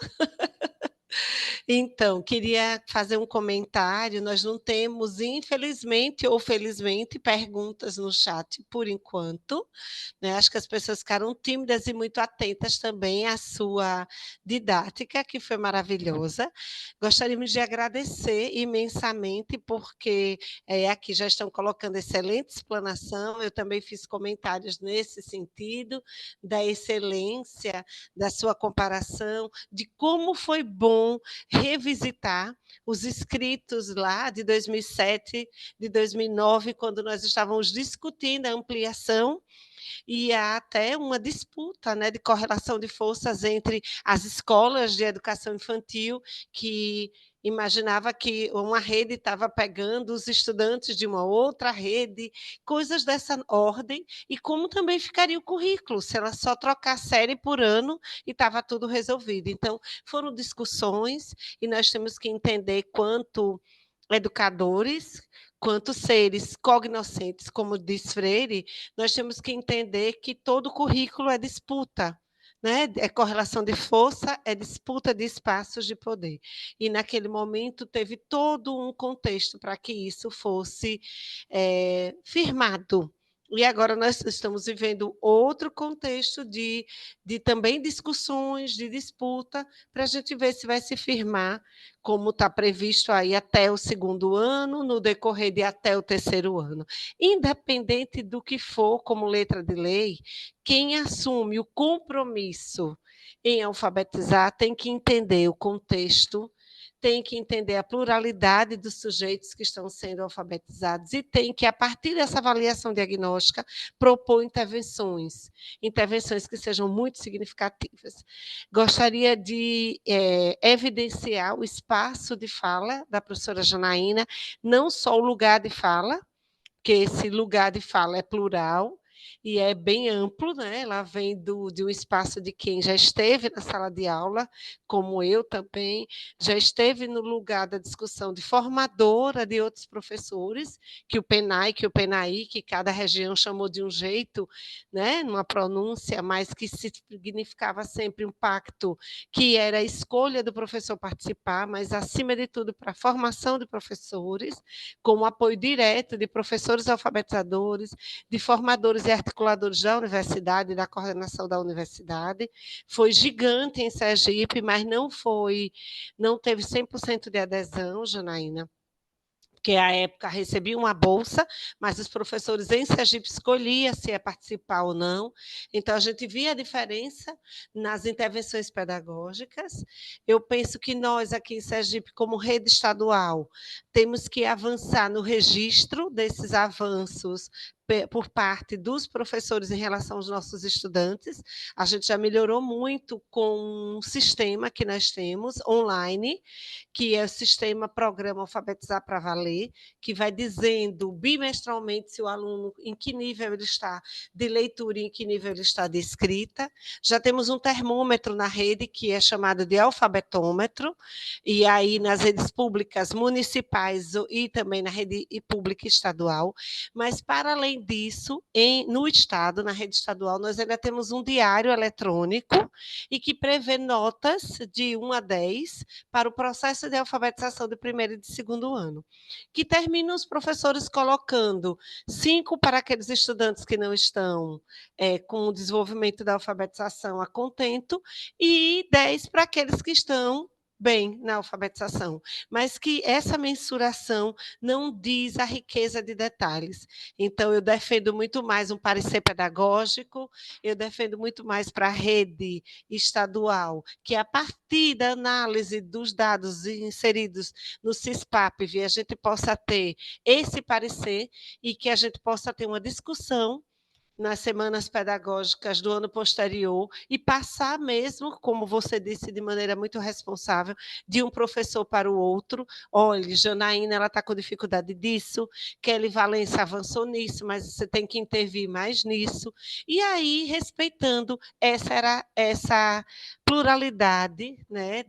Então, queria fazer um comentário. Nós não temos, infelizmente ou felizmente, perguntas no chat por enquanto, né? Acho que as pessoas ficaram tímidas e muito atentas também à sua didática, que foi maravilhosa. Gostaríamos de agradecer imensamente, porque aqui já estão colocando excelente explanação. Eu também fiz comentários nesse sentido, da excelência da sua comparação, de como foi bom bom revisitar os escritos lá de 2007, de 2009, quando nós estávamos discutindo a ampliação e há até uma disputa, né, de correlação de forças entre as escolas de educação infantil, que imaginava que uma rede estava pegando os estudantes de uma outra rede, coisas dessa ordem, e como também ficaria o currículo, se ela só trocar série por ano e estava tudo resolvido. Então, foram discussões, e nós temos que entender quanto educadores, quanto seres cognoscentes, como diz Freire, nós temos que entender que todo currículo é disputa, né? É correlação de força, é disputa de espaços de poder. E naquele momento teve todo um contexto para que isso fosse firmado. E agora nós estamos vivendo outro contexto de também discussões, de disputa, para a gente ver se vai se firmar, como está previsto aí até o segundo ano, no decorrer de até o terceiro ano. Independente do que for como letra de lei, quem assume o compromisso em alfabetizar tem que entender o contexto, tem que entender a pluralidade dos sujeitos que estão sendo alfabetizados e tem que, a partir dessa avaliação diagnóstica, propor intervenções que sejam muito significativas. Gostaria de evidenciar o espaço de fala da professora Janaína, não só o lugar de fala, que esse lugar de fala é plural e é bem amplo, né? Ela vem de um espaço de quem já esteve na sala de aula, como eu também, já esteve no lugar da discussão de formadora de outros professores, que o PENAI, que o PENAI, que cada região chamou de um jeito, né? Numa pronúncia, mas que significava sempre um pacto, que era a escolha do professor participar, mas, acima de tudo, para a formação de professores, com o apoio direto de professores alfabetizadores, de formadores e articuladores da universidade, da coordenação da universidade. Foi gigante em Sergipe, mas não teve 100% de adesão, Janaína, porque à época recebia uma bolsa, mas os professores em Sergipe escolhiam se ia participar ou não. Então, a gente via a diferença nas intervenções pedagógicas. Eu penso que nós, aqui em Sergipe, como rede estadual, temos que avançar no registro desses avanços por parte dos professores em relação aos nossos estudantes. A gente já melhorou muito com um sistema que nós temos online, que é o sistema Programa Alfabetizar para Valer, que vai dizendo bimestralmente se o aluno, em que nível ele está de leitura e em que nível ele está de escrita. Já temos um termômetro na rede, que é chamado de alfabetômetro, e aí nas redes públicas municipais e também na rede pública estadual. Mas, para além disso, no Estado, na rede estadual, nós ainda temos um diário eletrônico e que prevê notas de 1 a 10 para o processo de alfabetização de primeiro e de segundo ano, que termina os professores colocando 5 para aqueles estudantes que não estão com o desenvolvimento da alfabetização a contento e 10 para aqueles que estão bem na alfabetização, mas que essa mensuração não diz a riqueza de detalhes. Então, eu defendo muito mais um parecer pedagógico, eu defendo muito mais para a rede estadual, que a partir da análise dos dados inseridos no CISPAP, a gente possa ter esse parecer e que a gente possa ter uma discussão nas semanas pedagógicas do ano posterior e passar mesmo, como você disse, de maneira muito responsável, de um professor para o outro. Olha, Janaína, ela está com dificuldade disso, Kelly Valença avançou nisso, mas você tem que intervir mais nisso. E aí, respeitando essa pluralidade, né,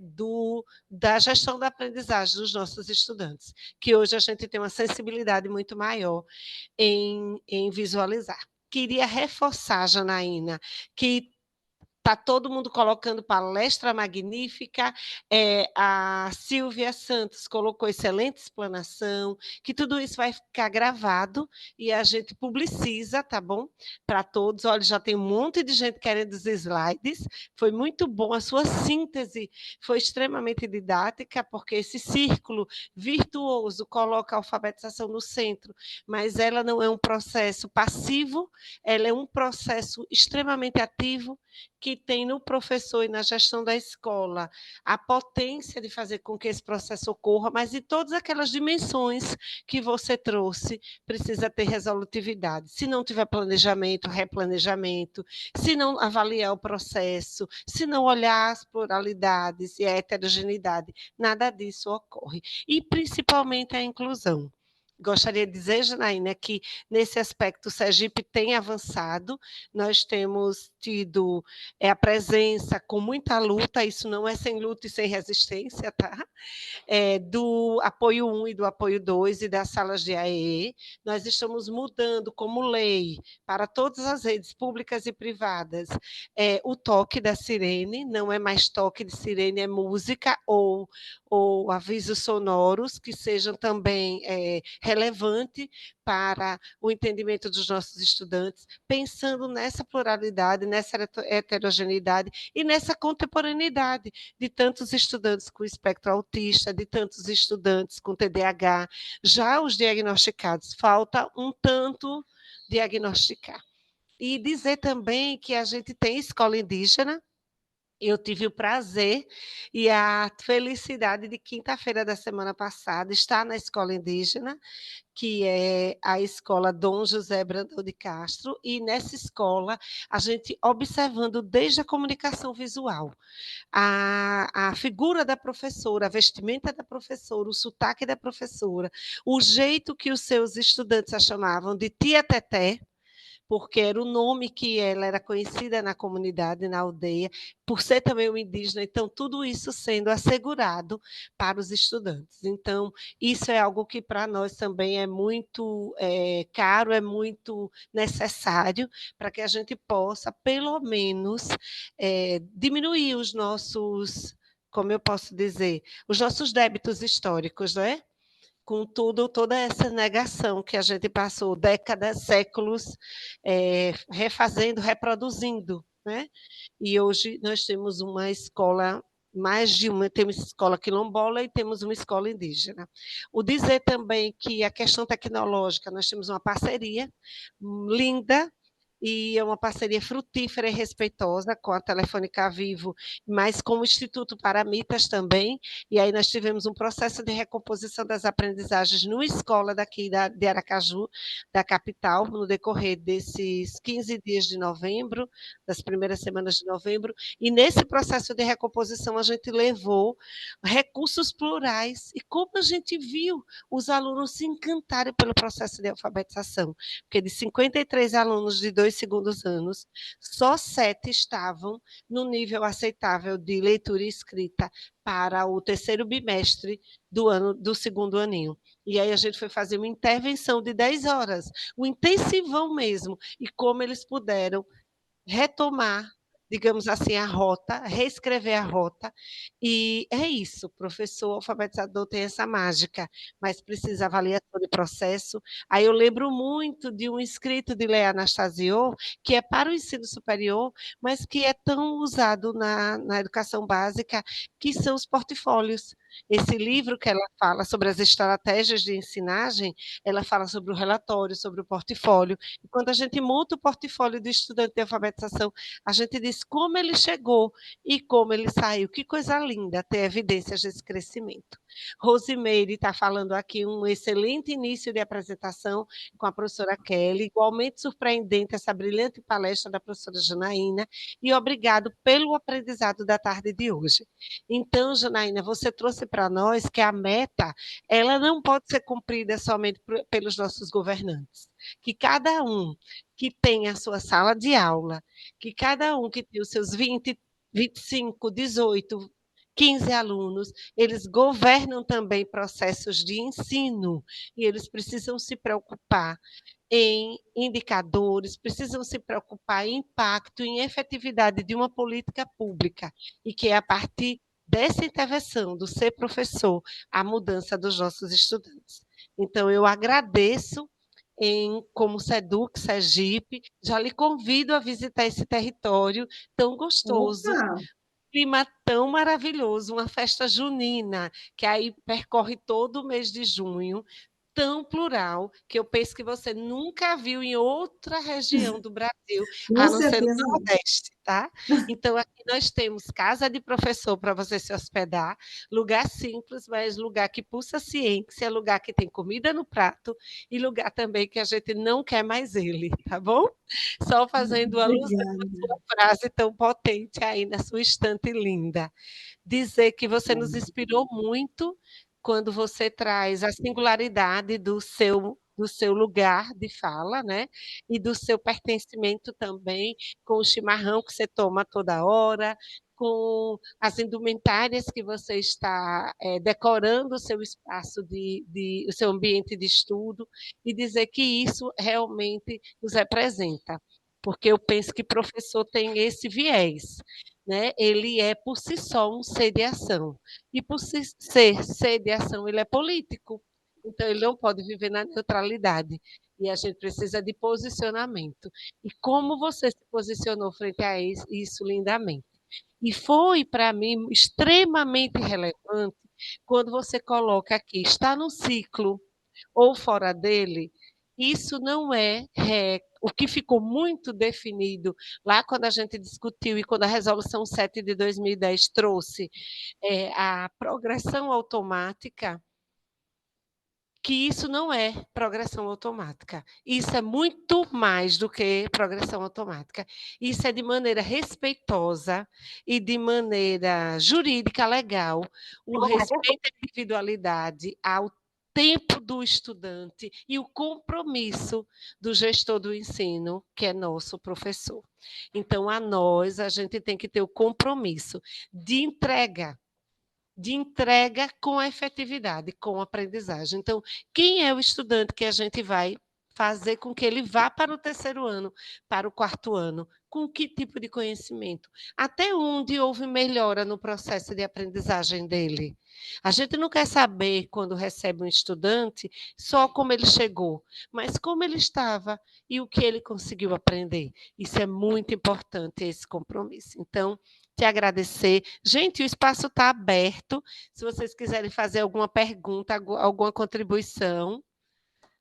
da gestão da aprendizagem dos nossos estudantes, que hoje a gente tem uma sensibilidade muito maior em visualizar. Queria reforçar, Janaína, que está todo mundo colocando palestra magnífica, a Silvia Santos colocou excelente explanação, que tudo isso vai ficar gravado e a gente publiciza, tá bom? Para todos. Olha, já tem um monte de gente querendo os slides, foi muito bom, a sua síntese foi extremamente didática, porque esse círculo virtuoso coloca a alfabetização no centro, mas ela não é um processo passivo, ela é um processo extremamente ativo, que tem no professor e na gestão da escola a potência de fazer com que esse processo ocorra, mas em todas aquelas dimensões que você trouxe, precisa ter resolutividade. Se não tiver planejamento, replanejamento, se não avaliar o processo, se não olhar as pluralidades e a heterogeneidade, nada disso ocorre. E principalmente a inclusão. Gostaria de dizer, Janaína, que nesse aspecto o Sergipe tem avançado, nós temos tido a presença com muita luta, isso não é sem luta e sem resistência, tá? Do apoio 1 e do apoio 2 e das salas de AEE. Nós estamos mudando como lei para todas as redes públicas e privadas o toque da sirene, não é mais toque de sirene, é música ou avisos sonoros que sejam também relevantes para o entendimento dos nossos estudantes, pensando nessa pluralidade, nessa heterogeneidade e nessa contemporaneidade de tantos estudantes com espectro autista, de tantos estudantes com TDAH. Já os diagnosticados, falta um tanto diagnosticar. E dizer também que a gente tem escola indígena. Eu tive o prazer e a felicidade de quinta-feira da semana passada estar na escola indígena, que é a escola Dom José Brandão de Castro, e nessa escola a gente observando desde a comunicação visual, a figura da professora, a vestimenta da professora, o sotaque da professora, o jeito que os seus estudantes a chamavam de tia Teté, porque era o nome que ela era conhecida na comunidade, na aldeia, por ser também um indígena, então tudo isso sendo assegurado para os estudantes. Então, isso é algo que para nós também é muito caro, é muito necessário, para que a gente possa, pelo menos, diminuir os nossos, como eu posso dizer, os nossos débitos históricos, não é? Com tudo, toda essa negação que a gente passou décadas, séculos, refazendo, reproduzindo, né? E hoje nós temos uma escola, mais de uma, temos escola quilombola e temos uma escola indígena. O dizer também que a questão tecnológica, nós temos uma parceria linda, e é uma parceria frutífera e respeitosa com a Telefônica Vivo, mas com o Instituto Paramitas também, e aí nós tivemos um processo de recomposição das aprendizagens numa escola daqui de Aracaju, da capital, no decorrer desses 15 dias de novembro, das primeiras semanas de novembro, e nesse processo de recomposição a gente levou recursos plurais, e como a gente viu os alunos se encantarem pelo processo de alfabetização, porque de 53 alunos de 2 segundos anos, só 7 estavam no nível aceitável de leitura e escrita para o terceiro bimestre do segundo aninho. E aí a gente foi fazer uma intervenção de 10 horas, um intensivão mesmo, e como eles puderam retomar, digamos assim, a rota, reescrever a rota, e é isso, o professor alfabetizador tem essa mágica, mas precisa avaliação de processo. Aí eu lembro muito de um escrito de Leia Anastasio, que é para o ensino superior, mas que é tão usado na educação básica, que são os portfólios. Esse livro que ela fala sobre as estratégias de ensinagem, ela fala sobre o relatório, sobre o portfólio, e quando a gente monta o portfólio do estudante de alfabetização, a gente diz como ele chegou e como ele saiu. Que coisa linda ter evidências desse crescimento. Rosimeire está falando aqui um excelente início de apresentação com a professora Kelly, igualmente surpreendente essa brilhante palestra da professora Janaína, e obrigado pelo aprendizado da tarde de hoje. Então, Janaína, você trouxe para nós que a meta, ela não pode ser cumprida somente pelos nossos governantes, que cada um que tem a sua sala de aula, que cada um que tem os seus 20, 25, 18, 15 alunos, eles governam também processos de ensino, e eles precisam se preocupar em indicadores, precisam se preocupar em impacto, em efetividade de uma política pública, e que é a partir dessa intervenção do ser professor a mudança dos nossos estudantes. Então, eu agradeço como SEDUC, Sergipe, já lhe convido a visitar esse território tão gostoso, Opa! clima tão maravilhoso, uma festa junina, que aí percorre todo o mês de junho, tão plural que eu penso que você nunca viu em outra região do Brasil, Com a não ser no certeza não. Nordeste, tá? Então, aqui nós temos casa de professor para você se hospedar, lugar simples, mas lugar que pulsa ciência, lugar que tem comida no prato e lugar também que a gente não quer mais ele, tá bom? Só fazendo alusão à Obrigada. sua frase tão potente aí na sua estante linda. Dizer que você nos inspirou muito quando você traz a singularidade do seu lugar de fala, né? E do seu pertencimento também com o chimarrão que você toma toda hora, com as indumentárias que você está decorando o seu espaço o seu ambiente de estudo, e dizer que isso realmente nos representa, porque eu penso que professor tem esse viés, né? Ele é por si só um ser de ação. E por ser de ação, ele é político. Então, ele não pode viver na neutralidade. E a gente precisa de posicionamento. E como você se posicionou frente a isso lindamente. E foi, para mim, extremamente relevante quando você coloca aqui, está no ciclo ou fora dele, isso não é o que ficou muito definido lá quando a gente discutiu e quando a Resolução 7 de 2010 trouxe a progressão automática, que isso não é progressão automática. Isso é muito mais do que progressão automática. Isso é de maneira respeitosa e de maneira jurídica, legal, o respeito à individualidade, ao tempo do estudante e o compromisso do gestor do ensino, que é nosso professor. Então, a gente tem que ter o compromisso de entrega com efetividade, com aprendizagem. Então, quem é o estudante que a gente vai fazer com que ele vá para o terceiro ano, para o quarto ano? Com que tipo de conhecimento? Até onde houve melhora no processo de aprendizagem dele? A gente não quer saber, quando recebe um estudante, só como ele chegou, mas como ele estava e o que ele conseguiu aprender. Isso é muito importante, esse compromisso. Então, te agradecer. Gente, o espaço está aberto. Se vocês quiserem fazer alguma pergunta, alguma contribuição,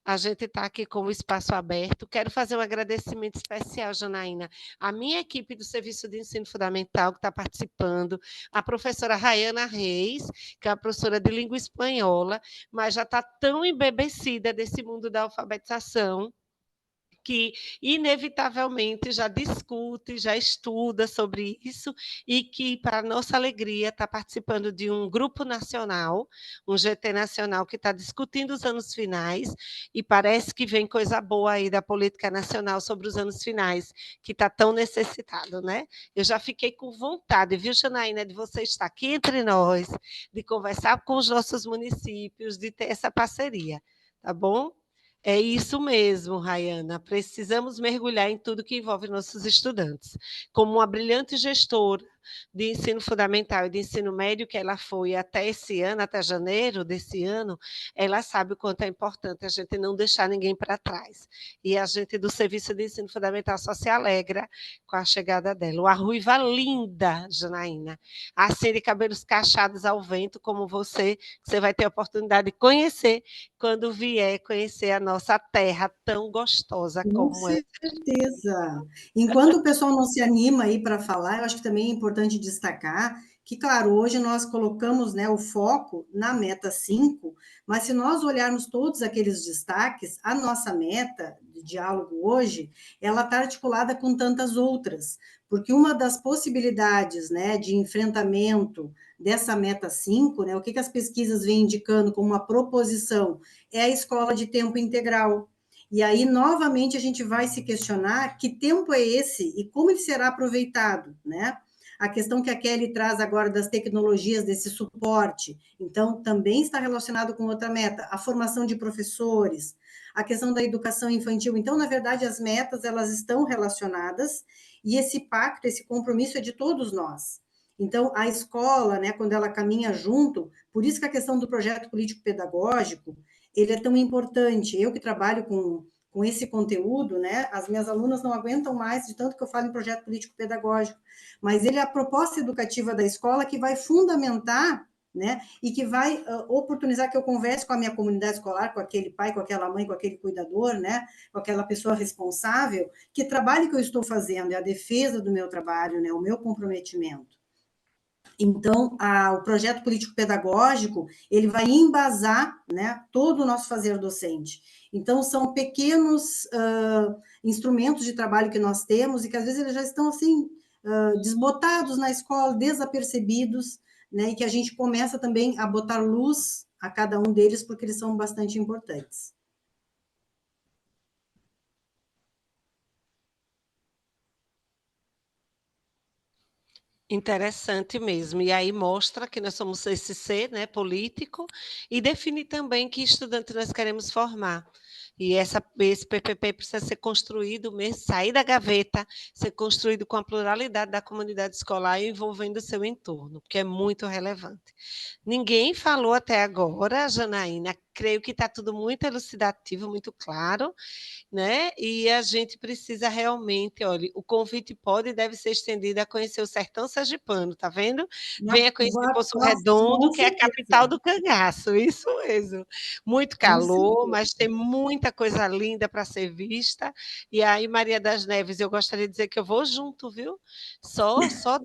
a gente está aqui com o espaço aberto. Quero fazer um agradecimento especial, Janaína, à minha equipe do Serviço de Ensino Fundamental que está participando, a professora Rayana Reis, que é a professora de língua espanhola, mas já está tão embebecida desse mundo da alfabetização, que inevitavelmente já discute, já estuda sobre isso e que, para nossa alegria, está participando de um grupo nacional, um GT nacional, que está discutindo os anos finais e parece que vem coisa boa aí da política nacional sobre os anos finais, que está tão necessitado, né? Eu já fiquei com vontade, viu, Janaína, de você estar aqui entre nós, de conversar com os nossos municípios, de ter essa parceria, tá bom? É isso mesmo, Rayana. Precisamos mergulhar em tudo que envolve nossos estudantes. Como uma brilhante gestora de ensino fundamental e de ensino médio que ela foi até esse ano, até janeiro desse ano, ela sabe o quanto é importante a gente não deixar ninguém para trás. E a gente do Serviço de Ensino Fundamental só se alegra com a chegada dela. Uma ruiva linda, Janaína. Assim, de cabelos cacheados ao vento, como você vai ter a oportunidade de conhecer quando vier conhecer a nossa terra tão gostosa Com como é. certeza. Enquanto o pessoal não se anima aí para falar, eu acho que também é importante destacar que, claro, hoje nós colocamos, né, o foco na meta 5, mas se nós olharmos todos aqueles destaques, a nossa meta de diálogo hoje, ela está articulada com tantas outras, porque uma das possibilidades, né, de enfrentamento dessa meta 5, né, o que as pesquisas vêm indicando como uma proposição, é a escola de tempo integral. E aí, novamente, a gente vai se questionar que tempo é esse e como ele será aproveitado, né? A questão que a Kelly traz agora das tecnologias, desse suporte, então, também está relacionado com outra meta, a formação de professores, a questão da educação infantil. Então, na verdade, as metas, elas estão relacionadas e esse pacto, esse compromisso é de todos nós. Então, a escola, né, quando ela caminha junto, por isso que a questão do projeto político-pedagógico, ele é tão importante. Eu que trabalho com esse conteúdo, né, as minhas alunas não aguentam mais de tanto que eu falo em projeto político-pedagógico, mas ele é a proposta educativa da escola que vai fundamentar, né? E que vai oportunizar que eu converse com a minha comunidade escolar, com aquele pai, com aquela mãe, com aquele cuidador, né? Com aquela pessoa responsável, que trabalho que eu estou fazendo é a defesa do meu trabalho, né? O meu comprometimento. Então, o projeto político-pedagógico, ele vai embasar, né, todo o nosso fazer docente. Então, são pequenos instrumentos de trabalho que nós temos e que, às vezes, eles já estão, assim, desbotados na escola, desapercebidos, né, e que a gente começa também a botar luz a cada um deles, porque eles são bastante importantes. Interessante mesmo. E aí mostra que nós somos esse ser, né, político, e define também que estudante nós queremos formar. E esse PPP precisa ser construído mesmo, sair da gaveta, ser construído com a pluralidade da comunidade escolar e envolvendo o seu entorno, porque é muito relevante. Ninguém falou até agora, Janaína, creio que está tudo muito elucidativo, muito claro, né? E a gente precisa realmente, olha, o convite pode e deve ser estendido a conhecer o sertão sergipano, tá vendo? Venha conhecer Poço Redondo, Com que é a certeza. capital do cangaço, isso mesmo. Muito Com calor, certeza. mas tem muita coisa linda para ser vista. E aí, Maria das Neves, eu gostaria de dizer que eu vou junto, viu? Só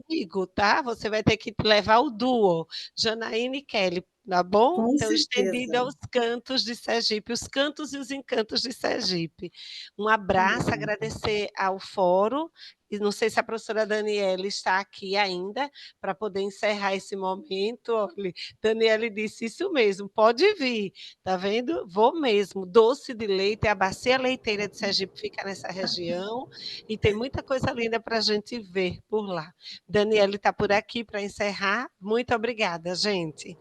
digo, tá? Você vai ter que levar o duo, Janaína e Kelly, tá bom? Com Então, estendido certeza. aos cantos de Sergipe, os cantos e os encantos de Sergipe. Um abraço, agradecer ao fórum, e não sei se a professora Daniela está aqui ainda, para poder encerrar esse momento. Olha, Daniela disse isso mesmo, pode vir, tá vendo? Vou mesmo, doce de leite, a bacia leiteira de Sergipe fica nessa região, e tem muita coisa linda para a gente ver por lá. Daniela está por aqui para encerrar, muito obrigada, gente.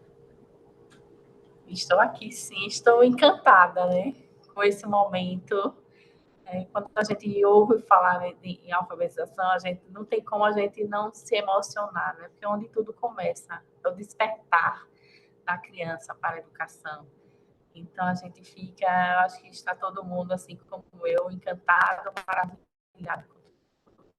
Estou aqui, sim, estou encantada, né, com esse momento. Quando a gente ouve falar em alfabetização, a gente não tem como a gente não se emocionar, né? Porque é onde tudo começa, é o despertar da criança para a educação. Então a gente fica, acho que está todo mundo assim como eu, encantado, maravilhado com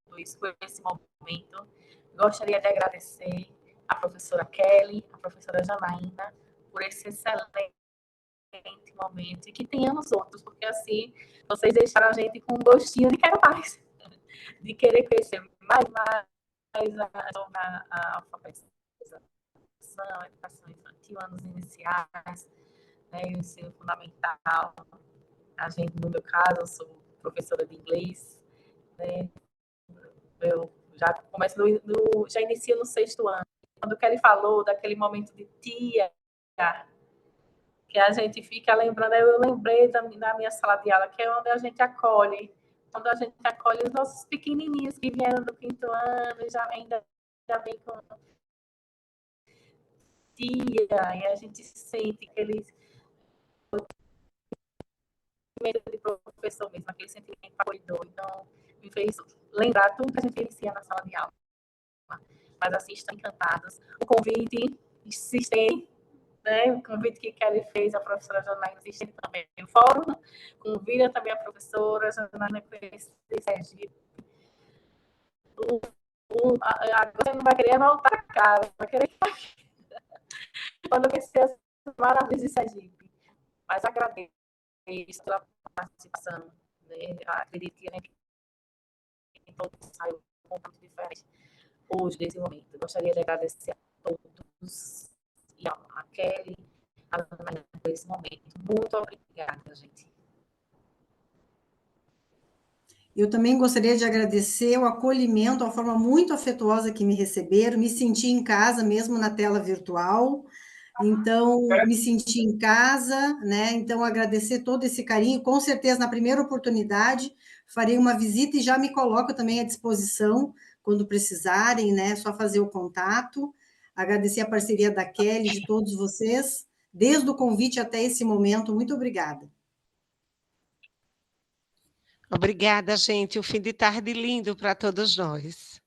tudo isso, com esse momento. Gostaria de agradecer a professora Kelly, a professora Janaína, por esse excelente momento e que tenhamos outros, porque assim vocês deixaram a gente com um gostinho de quero mais, de querer conhecer mais a alfabetização, a educação infantil, anos iniciais, né, o ensino fundamental. A gente, no meu caso, eu sou professora de inglês, né, eu já começo já inicio no 6º ano. Quando o Kelly falou daquele momento de tia, que a gente fica lembrando, eu lembrei da minha sala de aula, que é onde a gente acolhe, quando a gente acolhe os nossos pequenininhos que vieram do 5º ano e já vem com tia, e a gente sente que eles de professor mesmo, aquele sentimento acolhedor. Então, me fez lembrar tudo que a gente inicia na sala de aula. Mas assim, estão encantados. O convite se estende, né? O convite que Kelly fez, a professora Janaína se estende também no fórum. Convida também a professora Janaína a conhecer Sergipe. Agora você não vai querer voltar para casa, vai querer quando conhecer as maravilhas de Sergipe. Mas agradeço pela participação. Né? Acredito que a gente saiu completamente diferente hoje, nesse momento. Gostaria de agradecer a todos e a Kelly, a Ana, por esse momento. Muito obrigada, gente. Eu também gostaria de agradecer o acolhimento, a forma muito afetuosa que me receberam, me senti em casa mesmo na tela virtual, então me senti em casa, né? Então agradecer todo esse carinho, com certeza na primeira oportunidade farei uma visita e já me coloco também à disposição quando precisarem, né? Só fazer o contato. Agradecer a parceria da Kelly, de todos vocês, desde o convite até esse momento. Muito obrigada. Obrigada, gente. Um fim de tarde lindo para todos nós.